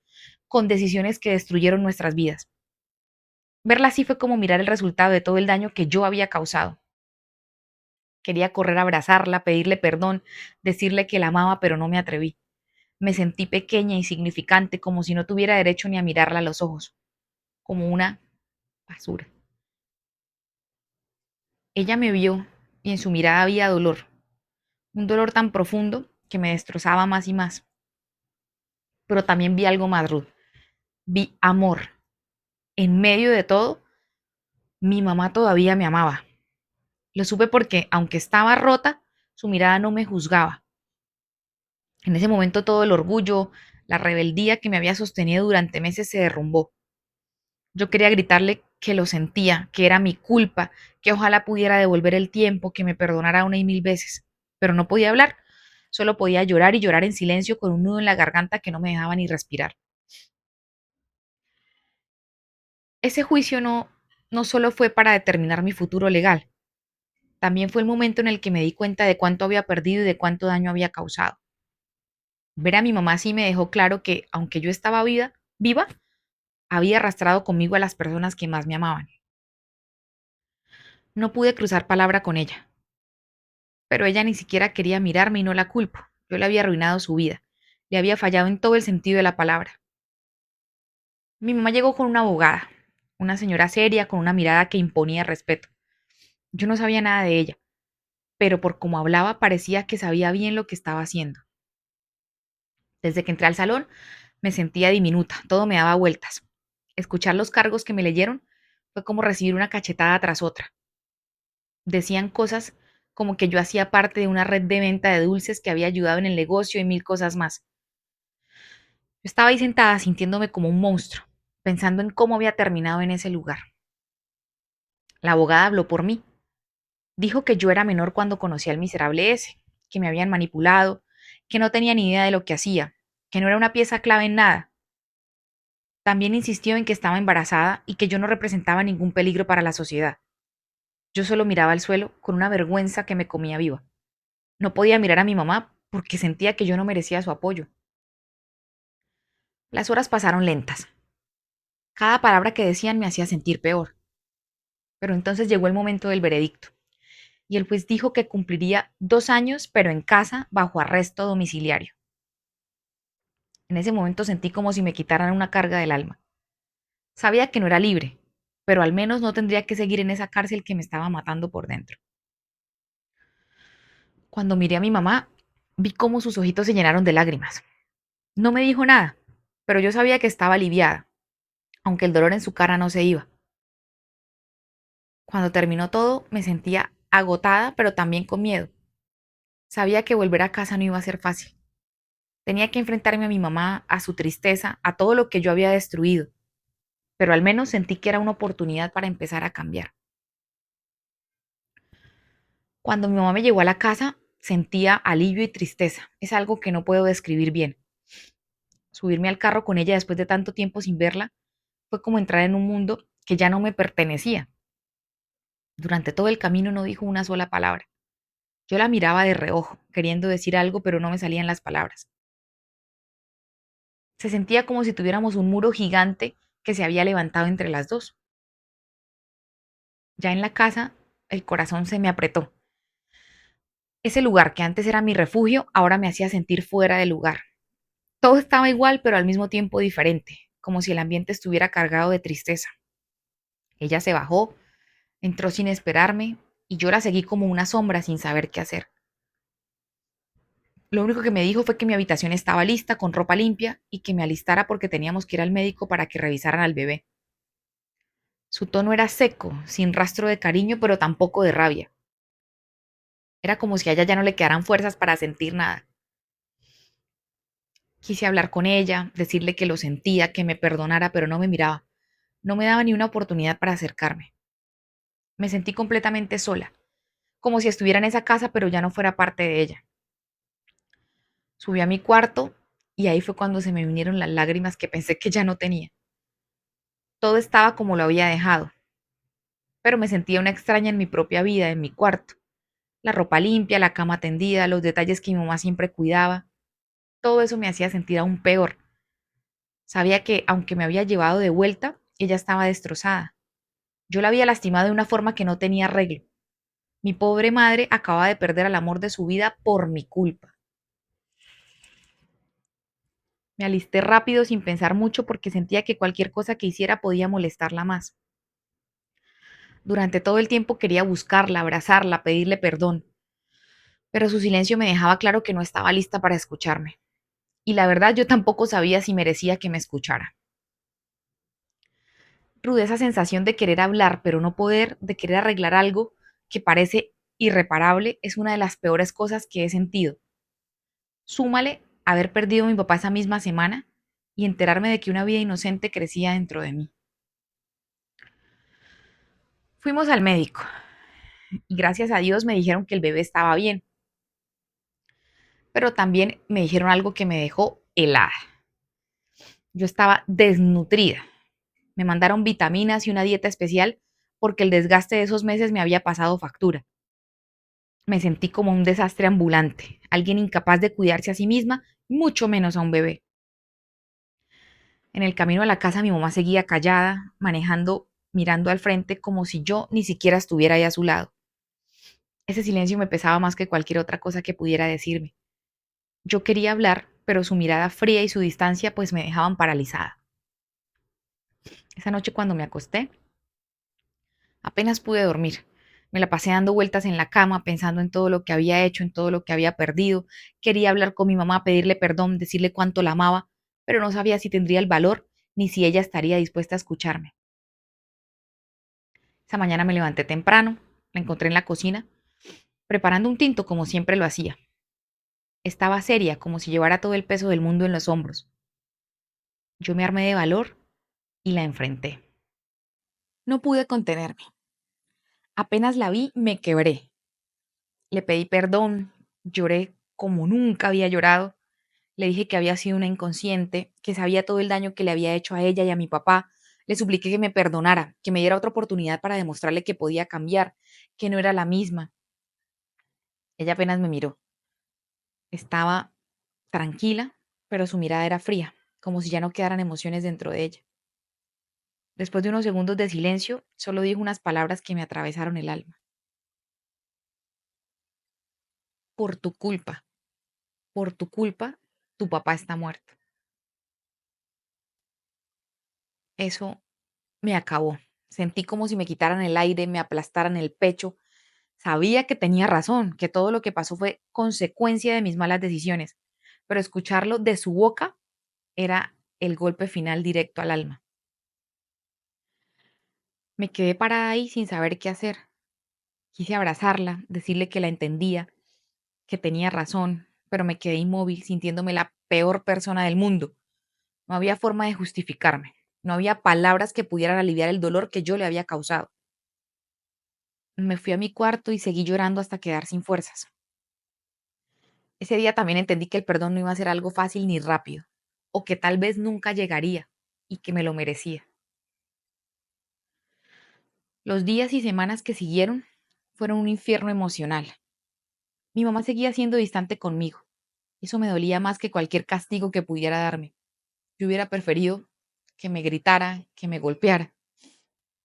con decisiones que destruyeron nuestras vidas. Verla así fue como mirar el resultado de todo el daño que yo había causado. Quería correr a abrazarla, pedirle perdón, decirle que la amaba, pero no me atreví. Me sentí pequeña, insignificante, como si no tuviera derecho ni a mirarla a los ojos, como una basura. Ella me vio y en su mirada había dolor, un dolor tan profundo que me destrozaba más y más. Pero también vi algo más, Ruth. Vi amor. En medio de todo, mi mamá todavía me amaba. Lo supe porque, aunque estaba rota, su mirada no me juzgaba. En ese momento todo el orgullo, la rebeldía que me había sostenido durante meses se derrumbó. Yo quería gritarle que lo sentía, que era mi culpa, que ojalá pudiera devolver el tiempo, que me perdonara una y 1000 veces. Pero no podía hablar, solo podía llorar y llorar en silencio con un nudo en la garganta que no me dejaba ni respirar. Ese juicio no solo fue para determinar mi futuro legal, también fue el momento en el que me di cuenta de cuánto había perdido y de cuánto daño había causado. Ver a mi mamá así me dejó claro que, aunque yo estaba viva, había arrastrado conmigo a las personas que más me amaban. No pude cruzar palabra con ella, pero ella ni siquiera quería mirarme y no la culpo. Yo le había arruinado su vida, le había fallado en todo el sentido de la palabra. Mi mamá llegó con una abogada, una señora seria con una mirada que imponía respeto. Yo no sabía nada de ella, pero por cómo hablaba parecía que sabía bien lo que estaba haciendo. Desde que entré al salón me sentía diminuta, todo me daba vueltas. Escuchar los cargos que me leyeron fue como recibir una cachetada tras otra. Decían cosas como que yo hacía parte de una red de venta de dulces que había ayudado en el negocio y 1000 cosas más. Yo estaba ahí sentada sintiéndome como un monstruo, pensando en cómo había terminado en ese lugar. La abogada habló por mí. Dijo que yo era menor cuando conocí al miserable ese, que me habían manipulado, que no tenía ni idea de lo que hacía, que no era una pieza clave en nada. También insistió en que estaba embarazada y que yo no representaba ningún peligro para la sociedad. Yo solo miraba al suelo con una vergüenza que me comía viva. No podía mirar a mi mamá porque sentía que yo no merecía su apoyo. Las horas pasaron lentas. Cada palabra que decían me hacía sentir peor. Pero entonces llegó el momento del veredicto, y el juez dijo que cumpliría 2 años, pero en casa, bajo arresto domiciliario. En ese momento sentí como si me quitaran una carga del alma. Sabía que no era libre, pero al menos no tendría que seguir en esa cárcel que me estaba matando por dentro. Cuando miré a mi mamá, vi cómo sus ojitos se llenaron de lágrimas. No me dijo nada, pero yo sabía que estaba aliviada, aunque el dolor en su cara no se iba. Cuando terminó todo, me sentía agotada, pero también con miedo. Sabía que volver a casa no iba a ser fácil. Tenía que enfrentarme a mi mamá, a su tristeza, a todo lo que yo había destruido, pero al menos sentí que era una oportunidad para empezar a cambiar. Cuando mi mamá me llegó a la casa, sentía alivio y tristeza. Es algo que no puedo describir bien. Subirme al carro con ella después de tanto tiempo sin verla fue como entrar en un mundo que ya no me pertenecía. Durante todo el camino no dijo una sola palabra. Yo la miraba de reojo, queriendo decir algo, pero no me salían las palabras. Se sentía como si tuviéramos un muro gigante que se había levantado entre las dos. Ya en la casa, el corazón se me apretó. Ese lugar que antes era mi refugio, ahora me hacía sentir fuera de lugar. Todo estaba igual, pero al mismo tiempo diferente, como si el ambiente estuviera cargado de tristeza. Ella se bajó, entró sin esperarme, y yo la seguí como una sombra sin saber qué hacer. Lo único que me dijo fue que mi habitación estaba lista, con ropa limpia, y que me alistara porque teníamos que ir al médico para que revisaran al bebé. Su tono era seco, sin rastro de cariño, pero tampoco de rabia. Era como si a ella ya no le quedaran fuerzas para sentir nada. Quise hablar con ella, decirle que lo sentía, que me perdonara, pero no me miraba. No me daba ni una oportunidad para acercarme. Me sentí completamente sola, como si estuviera en esa casa, pero ya no fuera parte de ella. Subí a mi cuarto y ahí fue cuando se me vinieron las lágrimas que pensé que ya no tenía. Todo estaba como lo había dejado, pero me sentía una extraña en mi propia vida, en mi cuarto. La ropa limpia, la cama tendida, los detalles que mi mamá siempre cuidaba, todo eso me hacía sentir aún peor. Sabía que, aunque me había llevado de vuelta, ella estaba destrozada. Yo la había lastimado de una forma que no tenía arreglo. Mi pobre madre acababa de perder al amor de su vida por mi culpa. Me alisté rápido sin pensar mucho porque sentía que cualquier cosa que hiciera podía molestarla más. Durante todo el tiempo quería buscarla, abrazarla, pedirle perdón, pero su silencio me dejaba claro que no estaba lista para escucharme. Y la verdad yo tampoco sabía si merecía que me escuchara. Rude, esa sensación de querer hablar pero no poder, de querer arreglar algo que parece irreparable, es una de las peores cosas que he sentido. Súmale haber perdido a mi papá esa misma semana y enterarme de que una vida inocente crecía dentro de mí. Fuimos al médico y gracias a Dios me dijeron que el bebé estaba bien, pero también me dijeron algo que me dejó helada. Yo estaba desnutrida. Me mandaron vitaminas y una dieta especial porque el desgaste de esos meses me había pasado factura. Me sentí como un desastre ambulante, alguien incapaz de cuidarse a sí misma, mucho menos a un bebé. En el camino a la casa mi mamá seguía callada, manejando, mirando al frente como si yo ni siquiera estuviera ahí a su lado. Ese silencio me pesaba más que cualquier otra cosa que pudiera decirme. Yo quería hablar, pero su mirada fría y su distancia pues me dejaban paralizada. Esa noche cuando me acosté, apenas pude dormir. Me la pasé dando vueltas en la cama, pensando en todo lo que había hecho, en todo lo que había perdido. Quería hablar con mi mamá, pedirle perdón, decirle cuánto la amaba, pero no sabía si tendría el valor ni si ella estaría dispuesta a escucharme. Esa mañana me levanté temprano, la encontré en la cocina, preparando un tinto como siempre lo hacía. Estaba seria, como si llevara todo el peso del mundo en los hombros. Yo me armé de valor y la enfrenté. No pude contenerme. Apenas la vi, me quebré. Le pedí perdón, lloré como nunca había llorado. Le dije que había sido una inconsciente, que sabía todo el daño que le había hecho a ella y a mi papá. Le supliqué que me perdonara, que me diera otra oportunidad para demostrarle que podía cambiar, que no era la misma. Ella apenas me miró. Estaba tranquila, pero su mirada era fría, como si ya no quedaran emociones dentro de ella. Después de unos segundos de silencio, solo dijo unas palabras que me atravesaron el alma. Por por tu culpa, tu papá está muerto. Eso me acabó. Sentí como si me quitaran el aire, me aplastaran el pecho. Sabía que tenía razón, que todo lo que pasó fue consecuencia de mis malas decisiones, pero escucharlo de su boca era el golpe final directo al alma. Me quedé parada ahí sin saber qué hacer. Quise abrazarla, decirle que la entendía, que tenía razón, pero me quedé inmóvil, sintiéndome la peor persona del mundo. No había forma de justificarme, no había palabras que pudieran aliviar el dolor que yo le había causado. Me fui a mi cuarto y seguí llorando hasta quedar sin fuerzas. Ese día también entendí que el perdón no iba a ser algo fácil ni rápido, o que tal vez nunca llegaría y que me lo merecía. Los días y semanas que siguieron fueron un infierno emocional. Mi mamá seguía siendo distante conmigo. Eso me dolía más que cualquier castigo que pudiera darme. Yo hubiera preferido que me gritara, que me golpeara.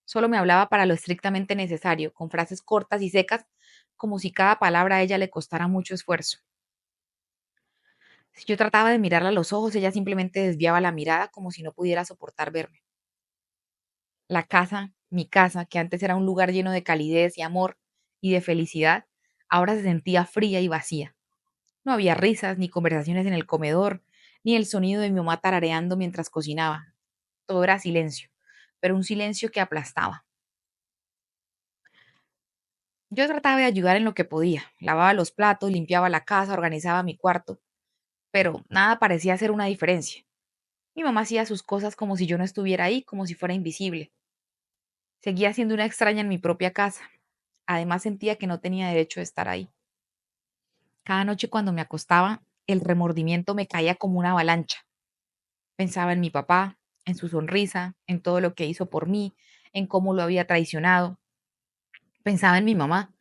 Solo me hablaba para lo estrictamente necesario, con frases cortas y secas, como si cada palabra a ella le costara mucho esfuerzo. Si yo trataba de mirarla a los ojos, ella simplemente desviaba la mirada como si no pudiera soportar verme. La casa, mi casa, que antes era un lugar lleno de calidez y amor y de felicidad, ahora se sentía fría y vacía. No había risas ni conversaciones en el comedor, ni el sonido de mi mamá tarareando mientras cocinaba. Todo era silencio, pero un silencio que aplastaba. Yo trataba de ayudar en lo que podía. Lavaba los platos, limpiaba la casa, organizaba mi cuarto, pero nada parecía hacer una diferencia. Mi mamá hacía sus cosas como si yo no estuviera ahí, como si fuera invisible. Seguía siendo una extraña en mi propia casa. Además sentía que no tenía derecho de estar ahí. Cada noche cuando me acostaba, el remordimiento me caía como una avalancha. Pensaba en mi papá, en su sonrisa, en todo lo que hizo por mí, en cómo lo había traicionado. Pensaba en mi mamá,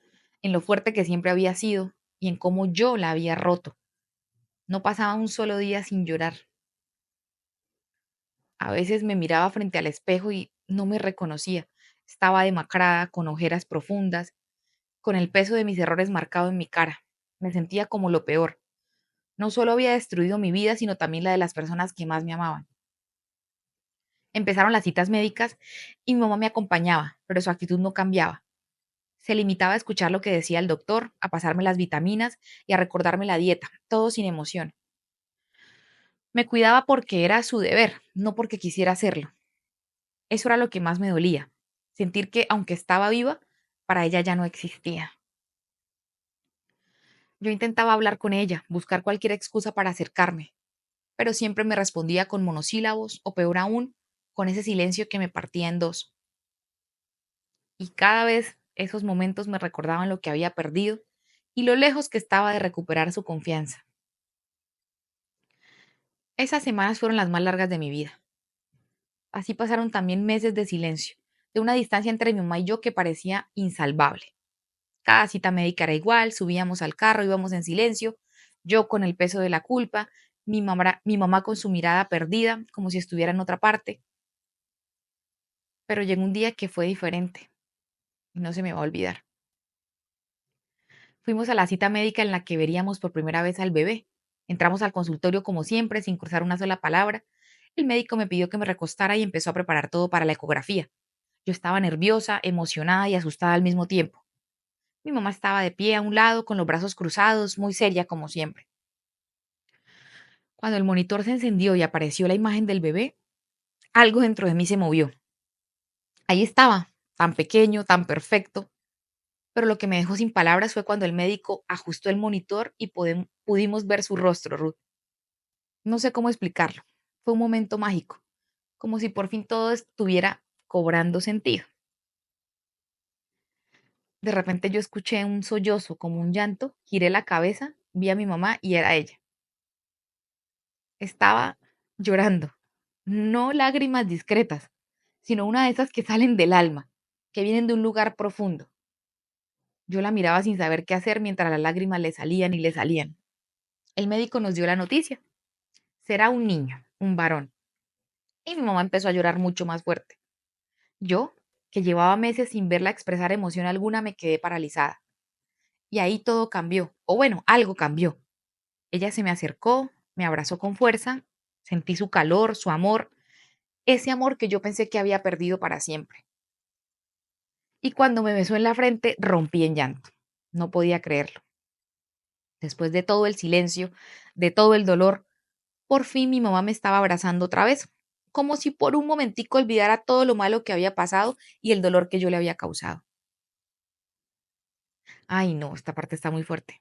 en lo fuerte que siempre había sido y en cómo yo la había roto. No pasaba un solo día sin llorar. A veces me miraba frente al espejo y no me reconocía. Estaba demacrada, con ojeras profundas, con el peso de mis errores marcado en mi cara. Me sentía como lo peor. No solo había destruido mi vida, sino también la de las personas que más me amaban. Empezaron las citas médicas y mi mamá me acompañaba, pero su actitud no cambiaba. Se limitaba a escuchar lo que decía el doctor, a pasarme las vitaminas y a recordarme la dieta, todo sin emoción. Me cuidaba porque era su deber, no porque quisiera hacerlo. Eso era lo que más me dolía, sentir que, aunque estaba viva, para ella ya no existía. Yo intentaba hablar con ella, buscar cualquier excusa para acercarme, pero siempre me respondía con monosílabos o peor aún, con ese silencio que me partía en dos. Y cada vez esos momentos me recordaban lo que había perdido y lo lejos que estaba de recuperar su confianza. Esas semanas fueron las más largas de mi vida. Así pasaron también meses de silencio, de una distancia entre mi mamá y yo que parecía insalvable. Cada cita médica era igual, subíamos al carro, íbamos en silencio, yo con el peso de la culpa, mi mamá con su mirada perdida, como si estuviera en otra parte. Pero llegó un día que fue diferente y no se me va a olvidar. Fuimos a la cita médica en la que veríamos por primera vez al bebé. Entramos al consultorio como siempre, sin cruzar una sola palabra. El médico me pidió que me recostara y empezó a preparar todo para la ecografía. Yo estaba nerviosa, emocionada y asustada al mismo tiempo. Mi mamá estaba de pie a un lado, con los brazos cruzados, muy seria como siempre. Cuando el monitor se encendió y apareció la imagen del bebé, algo dentro de mí se movió. Ahí estaba, tan pequeño, tan perfecto, pero lo que me dejó sin palabras fue cuando el médico ajustó el monitor y pudimos ver su rostro, Ruth. No sé cómo explicarlo. Fue un momento mágico, como si por fin todo estuviera cobrando sentido. De repente yo escuché un sollozo, como un llanto, giré la cabeza, vi a mi mamá y era ella. Estaba llorando, no lágrimas discretas, sino una de esas que salen del alma, que vienen de un lugar profundo. Yo la miraba sin saber qué hacer mientras las lágrimas le salían y le salían. El médico nos dio la noticia. Será un niño, un varón. Y mi mamá empezó a llorar mucho más fuerte. Yo, que llevaba meses sin verla expresar emoción alguna, me quedé paralizada. Y ahí todo cambió, o bueno, algo cambió. Ella se me acercó, me abrazó con fuerza, sentí su calor, su amor, ese amor que yo pensé que había perdido para siempre. Y cuando me besó en la frente, rompí en llanto. No podía creerlo. Después de todo el silencio, de todo el dolor, por fin mi mamá me estaba abrazando otra vez, como si por un momentico olvidara todo lo malo que había pasado y el dolor que yo le había causado. Ay, no, esta parte está muy fuerte.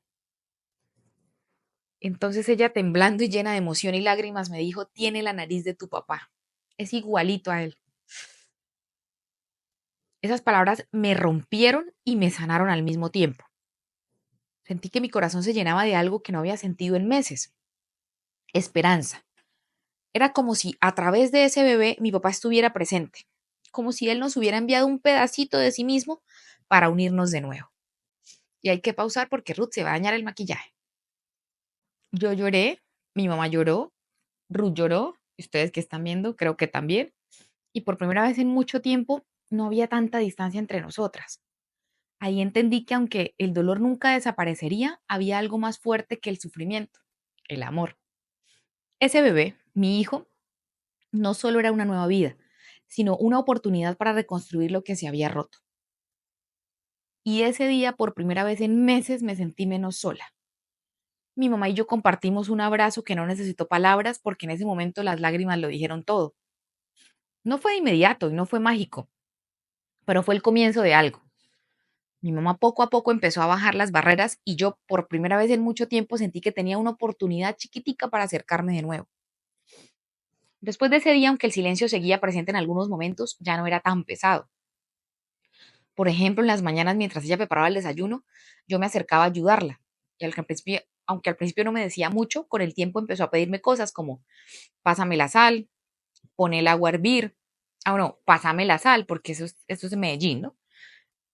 Entonces ella, temblando y llena de emoción y lágrimas, me dijo, tiene la nariz de tu papá. Es igualito a él. Esas palabras me rompieron y me sanaron al mismo tiempo. Sentí que mi corazón se llenaba de algo que no había sentido en meses. Esperanza. Era como si a través de ese bebé mi papá estuviera presente, como si él nos hubiera enviado un pedacito de sí mismo para unirnos de nuevo. Y hay que pausar porque Ruth se va a dañar el maquillaje. Yo lloré, mi mamá lloró, Ruth lloró, y ustedes que están viendo, creo que también. Y por primera vez en mucho tiempo no había tanta distancia entre nosotras. Ahí entendí que aunque el dolor nunca desaparecería, había algo más fuerte que el sufrimiento, el amor. Ese bebé, mi hijo, no solo era una nueva vida, sino una oportunidad para reconstruir lo que se había roto. Y ese día, por primera vez en meses, me sentí menos sola. Mi mamá y yo compartimos un abrazo que no necesitó palabras porque en ese momento las lágrimas lo dijeron todo. No fue de inmediato y no fue mágico, pero fue el comienzo de algo. Mi mamá poco a poco empezó a bajar las barreras y yo por primera vez en mucho tiempo sentí que tenía una oportunidad chiquitica para acercarme de nuevo. Después de ese día, aunque el silencio seguía presente en algunos momentos, ya no era tan pesado. Por ejemplo, en las mañanas mientras ella preparaba el desayuno, yo me acercaba a ayudarla. Y aunque al principio no me decía mucho, con el tiempo empezó a pedirme cosas como pásame la sal, pon el agua a hervir. Ah, no, pásame la sal, porque eso es de Medellín, ¿no?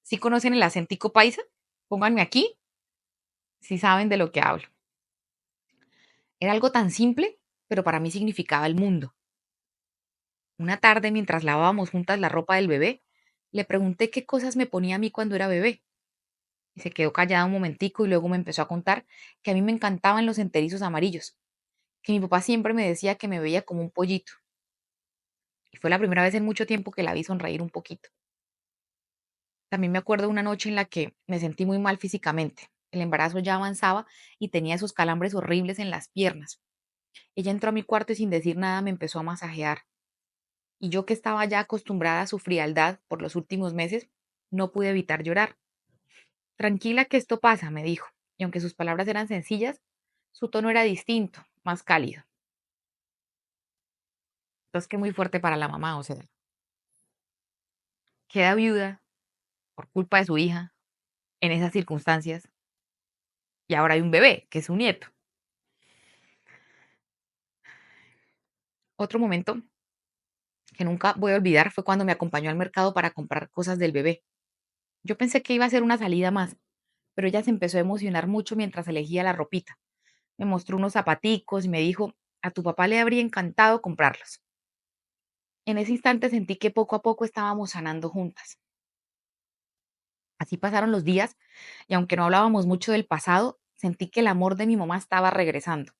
¿Sí conocen el acentico paisa? Pónganme aquí si saben de lo que hablo. Era algo tan simple, pero para mí significaba el mundo. Una tarde, mientras lavábamos juntas la ropa del bebé, le pregunté qué cosas me ponía a mí cuando era bebé. Y se quedó callada un momentico y luego me empezó a contar que a mí me encantaban los enterizos amarillos, que mi papá siempre me decía que me veía como un pollito. Y fue la primera vez en mucho tiempo que la vi sonreír un poquito. También me acuerdo de una noche en la que me sentí muy mal físicamente. El embarazo ya avanzaba y tenía esos calambres horribles en las piernas. Ella entró a mi cuarto y sin decir nada me empezó a masajear. Y yo que estaba ya acostumbrada a su frialdad por los últimos meses, no pude evitar llorar. Tranquila que esto pasa, me dijo. Y aunque sus palabras eran sencillas, su tono era distinto, más cálido. Entonces que muy fuerte para la mamá, o sea, queda viuda por culpa de su hija en esas circunstancias y ahora hay un bebé, que es su nieto. Otro momento que nunca voy a olvidar fue cuando me acompañó al mercado para comprar cosas del bebé. Yo pensé que iba a ser una salida más, pero ella se empezó a emocionar mucho mientras elegía la ropita. Me mostró unos zapaticos y me dijo, a tu papá le habría encantado comprarlos. En ese instante sentí que poco a poco estábamos sanando juntas. Así pasaron los días y aunque no hablábamos mucho del pasado, sentí que el amor de mi mamá estaba regresando.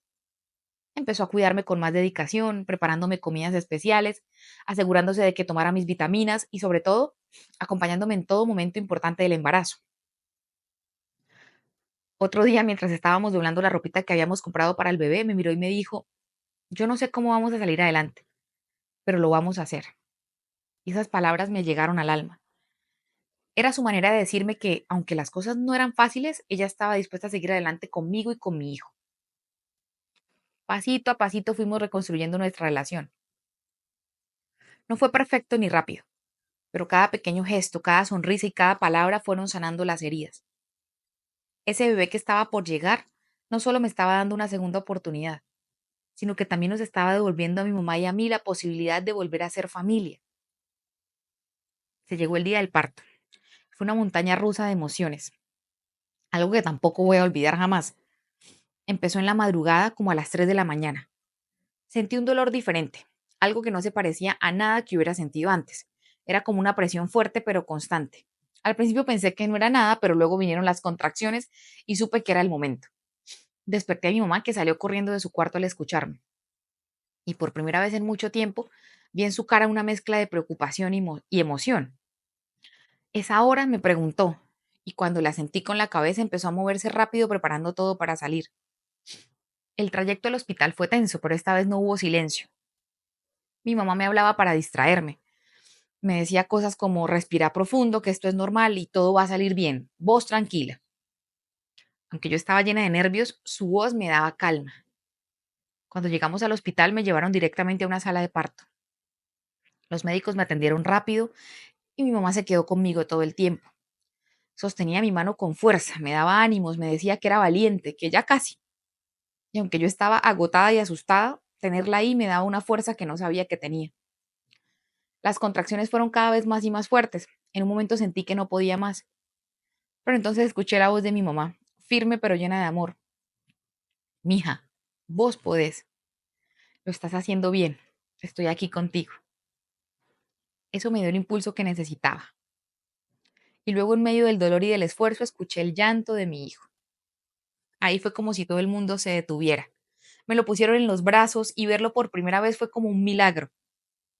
Empezó a cuidarme con más dedicación, preparándome comidas especiales, asegurándose de que tomara mis vitaminas y sobre todo, acompañándome en todo momento importante del embarazo. Otro día, mientras estábamos doblando la ropita que habíamos comprado para el bebé, me miró y me dijo, yo no sé cómo vamos a salir adelante, pero lo vamos a hacer. Y esas palabras me llegaron al alma. Era su manera de decirme que, aunque las cosas no eran fáciles, ella estaba dispuesta a seguir adelante conmigo y con mi hijo. Pasito a pasito fuimos reconstruyendo nuestra relación. No fue perfecto ni rápido, pero cada pequeño gesto, cada sonrisa y cada palabra fueron sanando las heridas. Ese bebé que estaba por llegar no solo me estaba dando una segunda oportunidad, sino que también nos estaba devolviendo a mi mamá y a mí la posibilidad de volver a ser familia. Se llegó el día del parto. Fue una montaña rusa de emociones, algo que tampoco voy a olvidar jamás. Empezó en la madrugada como a las 3 de la mañana. Sentí un dolor diferente, algo que no se parecía a nada que hubiera sentido antes. Era como una presión fuerte pero constante. Al principio pensé que no era nada, pero luego vinieron las contracciones y supe que era el momento. Desperté a mi mamá que salió corriendo de su cuarto al escucharme. Y por primera vez en mucho tiempo vi en su cara una mezcla de preocupación y emoción. Esa hora me preguntó, y cuando la sentí con la cabeza empezó a moverse rápido preparando todo para salir. El trayecto al hospital fue tenso, pero esta vez no hubo silencio. Mi mamá me hablaba para distraerme. Me decía cosas como respira profundo, que esto es normal y todo va a salir bien. Vos tranquila. Aunque yo estaba llena de nervios, su voz me daba calma. Cuando llegamos al hospital me llevaron directamente a una sala de parto. Los médicos me atendieron rápido y mi mamá se quedó conmigo todo el tiempo. Sostenía mi mano con fuerza, me daba ánimos, me decía que era valiente, que ya casi. Y aunque yo estaba agotada y asustada, tenerla ahí me daba una fuerza que no sabía que tenía. Las contracciones fueron cada vez más y más fuertes. En un momento sentí que no podía más. Pero entonces escuché la voz de mi mamá, firme pero llena de amor. Mija, vos podés. Lo estás haciendo bien. Estoy aquí contigo. Eso me dio el impulso que necesitaba. Y luego en medio del dolor y del esfuerzo escuché el llanto de mi hijo. Ahí fue como si todo el mundo se detuviera. Me lo pusieron en los brazos y verlo por primera vez fue como un milagro.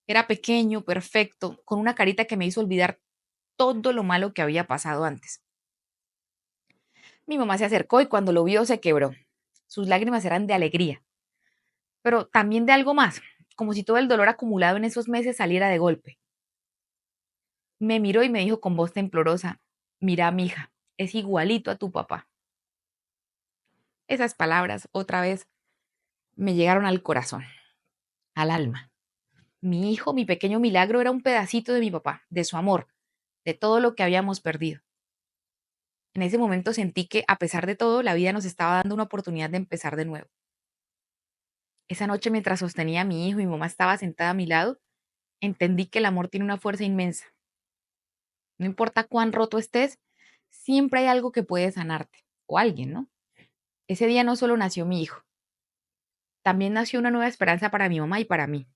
Era pequeño, perfecto, con una carita que me hizo olvidar todo lo malo que había pasado antes. Mi mamá se acercó y cuando lo vio se quebró. Sus lágrimas eran de alegría, pero también de algo más, como si todo el dolor acumulado en esos meses saliera de golpe. Me miró y me dijo con voz temblorosa, mira, mija, es igualito a tu papá. Esas palabras, otra vez, me llegaron al corazón, al alma. Mi hijo, mi pequeño milagro, era un pedacito de mi papá, de su amor, de todo lo que habíamos perdido. En ese momento sentí que, a pesar de todo, la vida nos estaba dando una oportunidad de empezar de nuevo. Esa noche, mientras sostenía a mi hijo y mi mamá estaba sentada a mi lado, entendí que el amor tiene una fuerza inmensa. No importa cuán roto estés, siempre hay algo que puede sanarte, o alguien, ¿no? Ese día no solo nació mi hijo, también nació una nueva esperanza para mi mamá y para mí.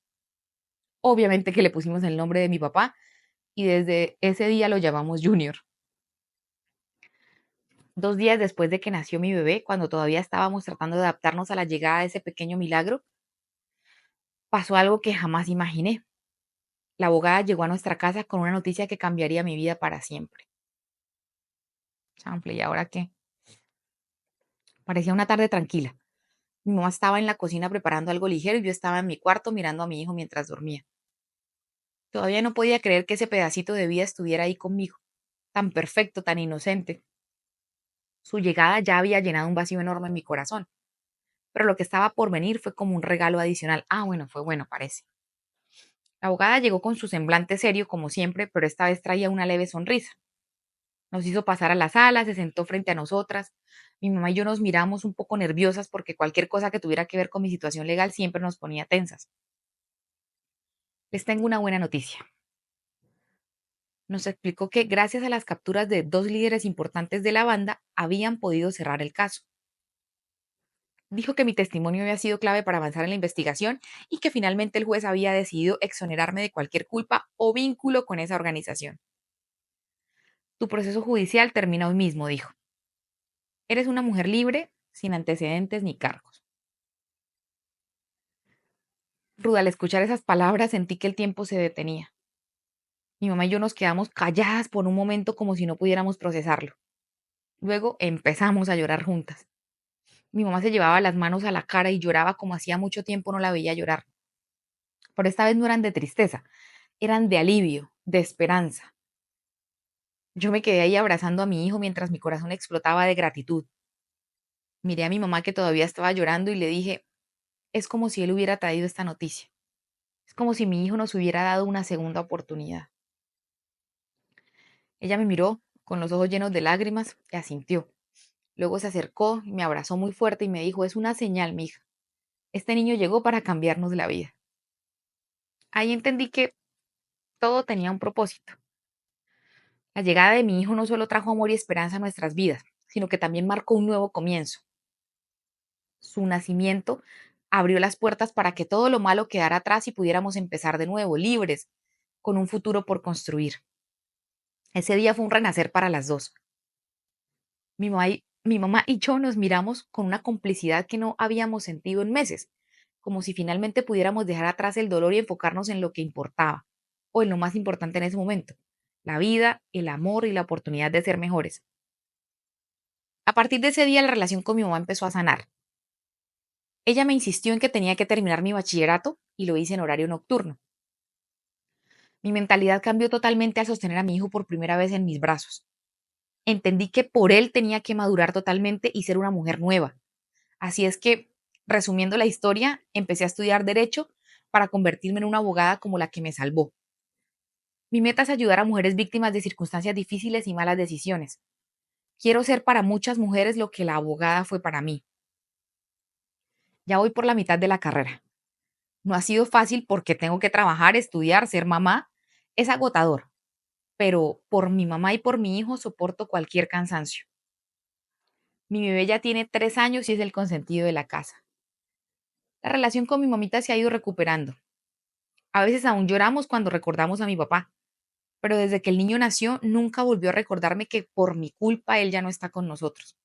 Obviamente que le pusimos el nombre de mi papá y desde ese día lo llamamos Junior. 2 días después de que nació mi bebé, cuando todavía estábamos tratando de adaptarnos a la llegada de ese pequeño milagro, pasó algo que jamás imaginé. La abogada llegó a nuestra casa con una noticia que cambiaría mi vida para siempre. Chanfle, ¿y ahora qué? Parecía una tarde tranquila. Mi mamá estaba en la cocina preparando algo ligero y yo estaba en mi cuarto mirando a mi hijo mientras dormía. Todavía no podía creer que ese pedacito de vida estuviera ahí conmigo, tan perfecto, tan inocente. Su llegada ya había llenado un vacío enorme en mi corazón, pero lo que estaba por venir fue como un regalo adicional. Ah, bueno, fue bueno, parece. La abogada llegó con su semblante serio, como siempre, pero esta vez traía una leve sonrisa. Nos hizo pasar a la sala, se sentó frente a nosotras. Mi mamá y yo nos miramos un poco nerviosas porque cualquier cosa que tuviera que ver con mi situación legal siempre nos ponía tensas. Les tengo una buena noticia. Nos explicó que gracias a las capturas de 2 líderes importantes de la banda habían podido cerrar el caso. Dijo que mi testimonio había sido clave para avanzar en la investigación y que finalmente el juez había decidido exonerarme de cualquier culpa o vínculo con esa organización. Tu proceso judicial termina hoy mismo, dijo. Eres una mujer libre, sin antecedentes ni cargos. Ruda, al escuchar esas palabras sentí que el tiempo se detenía. Mi mamá y yo nos quedamos calladas por un momento como si no pudiéramos procesarlo. Luego empezamos a llorar juntas. Mi mamá se llevaba las manos a la cara y lloraba como hacía mucho tiempo no la veía llorar. Pero esta vez no eran de tristeza, eran de alivio, de esperanza. Yo me quedé ahí abrazando a mi hijo mientras mi corazón explotaba de gratitud. Miré a mi mamá que todavía estaba llorando y le dije, es como si él hubiera traído esta noticia. Es como si mi hijo nos hubiera dado una segunda oportunidad. Ella me miró con los ojos llenos de lágrimas y asintió. Luego se acercó y me abrazó muy fuerte y me dijo, es una señal, mija. Este niño llegó para cambiarnos la vida. Ahí entendí que todo tenía un propósito. La llegada de mi hijo no solo trajo amor y esperanza a nuestras vidas, sino que también marcó un nuevo comienzo. Su nacimiento abrió las puertas para que todo lo malo quedara atrás y pudiéramos empezar de nuevo, libres, con un futuro por construir. Ese día fue un renacer para las dos. Mi mamá y yo nos miramos con una complicidad que no habíamos sentido en meses, como si finalmente pudiéramos dejar atrás el dolor y enfocarnos en lo que importaba, o en lo más importante en ese momento, la vida, el amor y la oportunidad de ser mejores. A partir de ese día la relación con mi mamá empezó a sanar. Ella me insistió en que tenía que terminar mi bachillerato y lo hice en horario nocturno. Mi mentalidad cambió totalmente al sostener a mi hijo por primera vez en mis brazos. Entendí que por él tenía que madurar totalmente y ser una mujer nueva. Así es que, resumiendo la historia, empecé a estudiar derecho para convertirme en una abogada como la que me salvó. Mi meta es ayudar a mujeres víctimas de circunstancias difíciles y malas decisiones. Quiero ser para muchas mujeres lo que la abogada fue para mí. Ya voy por la mitad de la carrera. No ha sido fácil porque tengo que trabajar, estudiar, ser mamá, Es agotador, pero por mi mamá y por mi hijo soporto cualquier cansancio. Mi bebé ya tiene 3 años y es el consentido de la casa. La relación con mi mamita se ha ido recuperando. A veces aún lloramos cuando recordamos a mi papá, pero desde que el niño nació nunca volvió a recordarme que por mi culpa él ya no está con nosotros.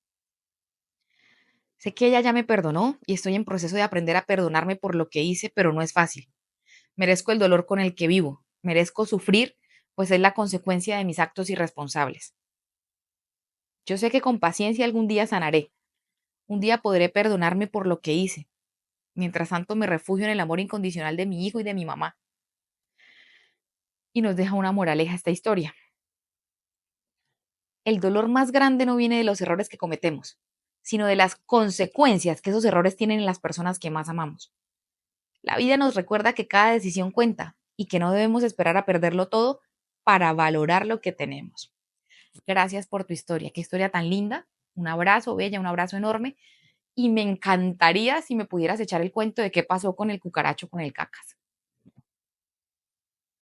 Sé que ella ya me perdonó y estoy en proceso de aprender a perdonarme por lo que hice, pero no es fácil. Merezco el dolor con el que vivo, merezco sufrir, pues es la consecuencia de mis actos irresponsables. Yo sé que con paciencia algún día sanaré, un día podré perdonarme por lo que hice. Mientras tanto me refugio en el amor incondicional de mi hijo y de mi mamá. Y nos deja una moraleja esta historia. El dolor más grande no viene de los errores que cometemos, sino de las consecuencias que esos errores tienen en las personas que más amamos. La vida nos recuerda que cada decisión cuenta y que no debemos esperar a perderlo todo para valorar lo que tenemos. Gracias por tu historia. Qué historia tan linda. Un abrazo, Bella, un abrazo enorme. Y me encantaría si me pudieras echar el cuento de qué pasó con el cucaracho con el cacas.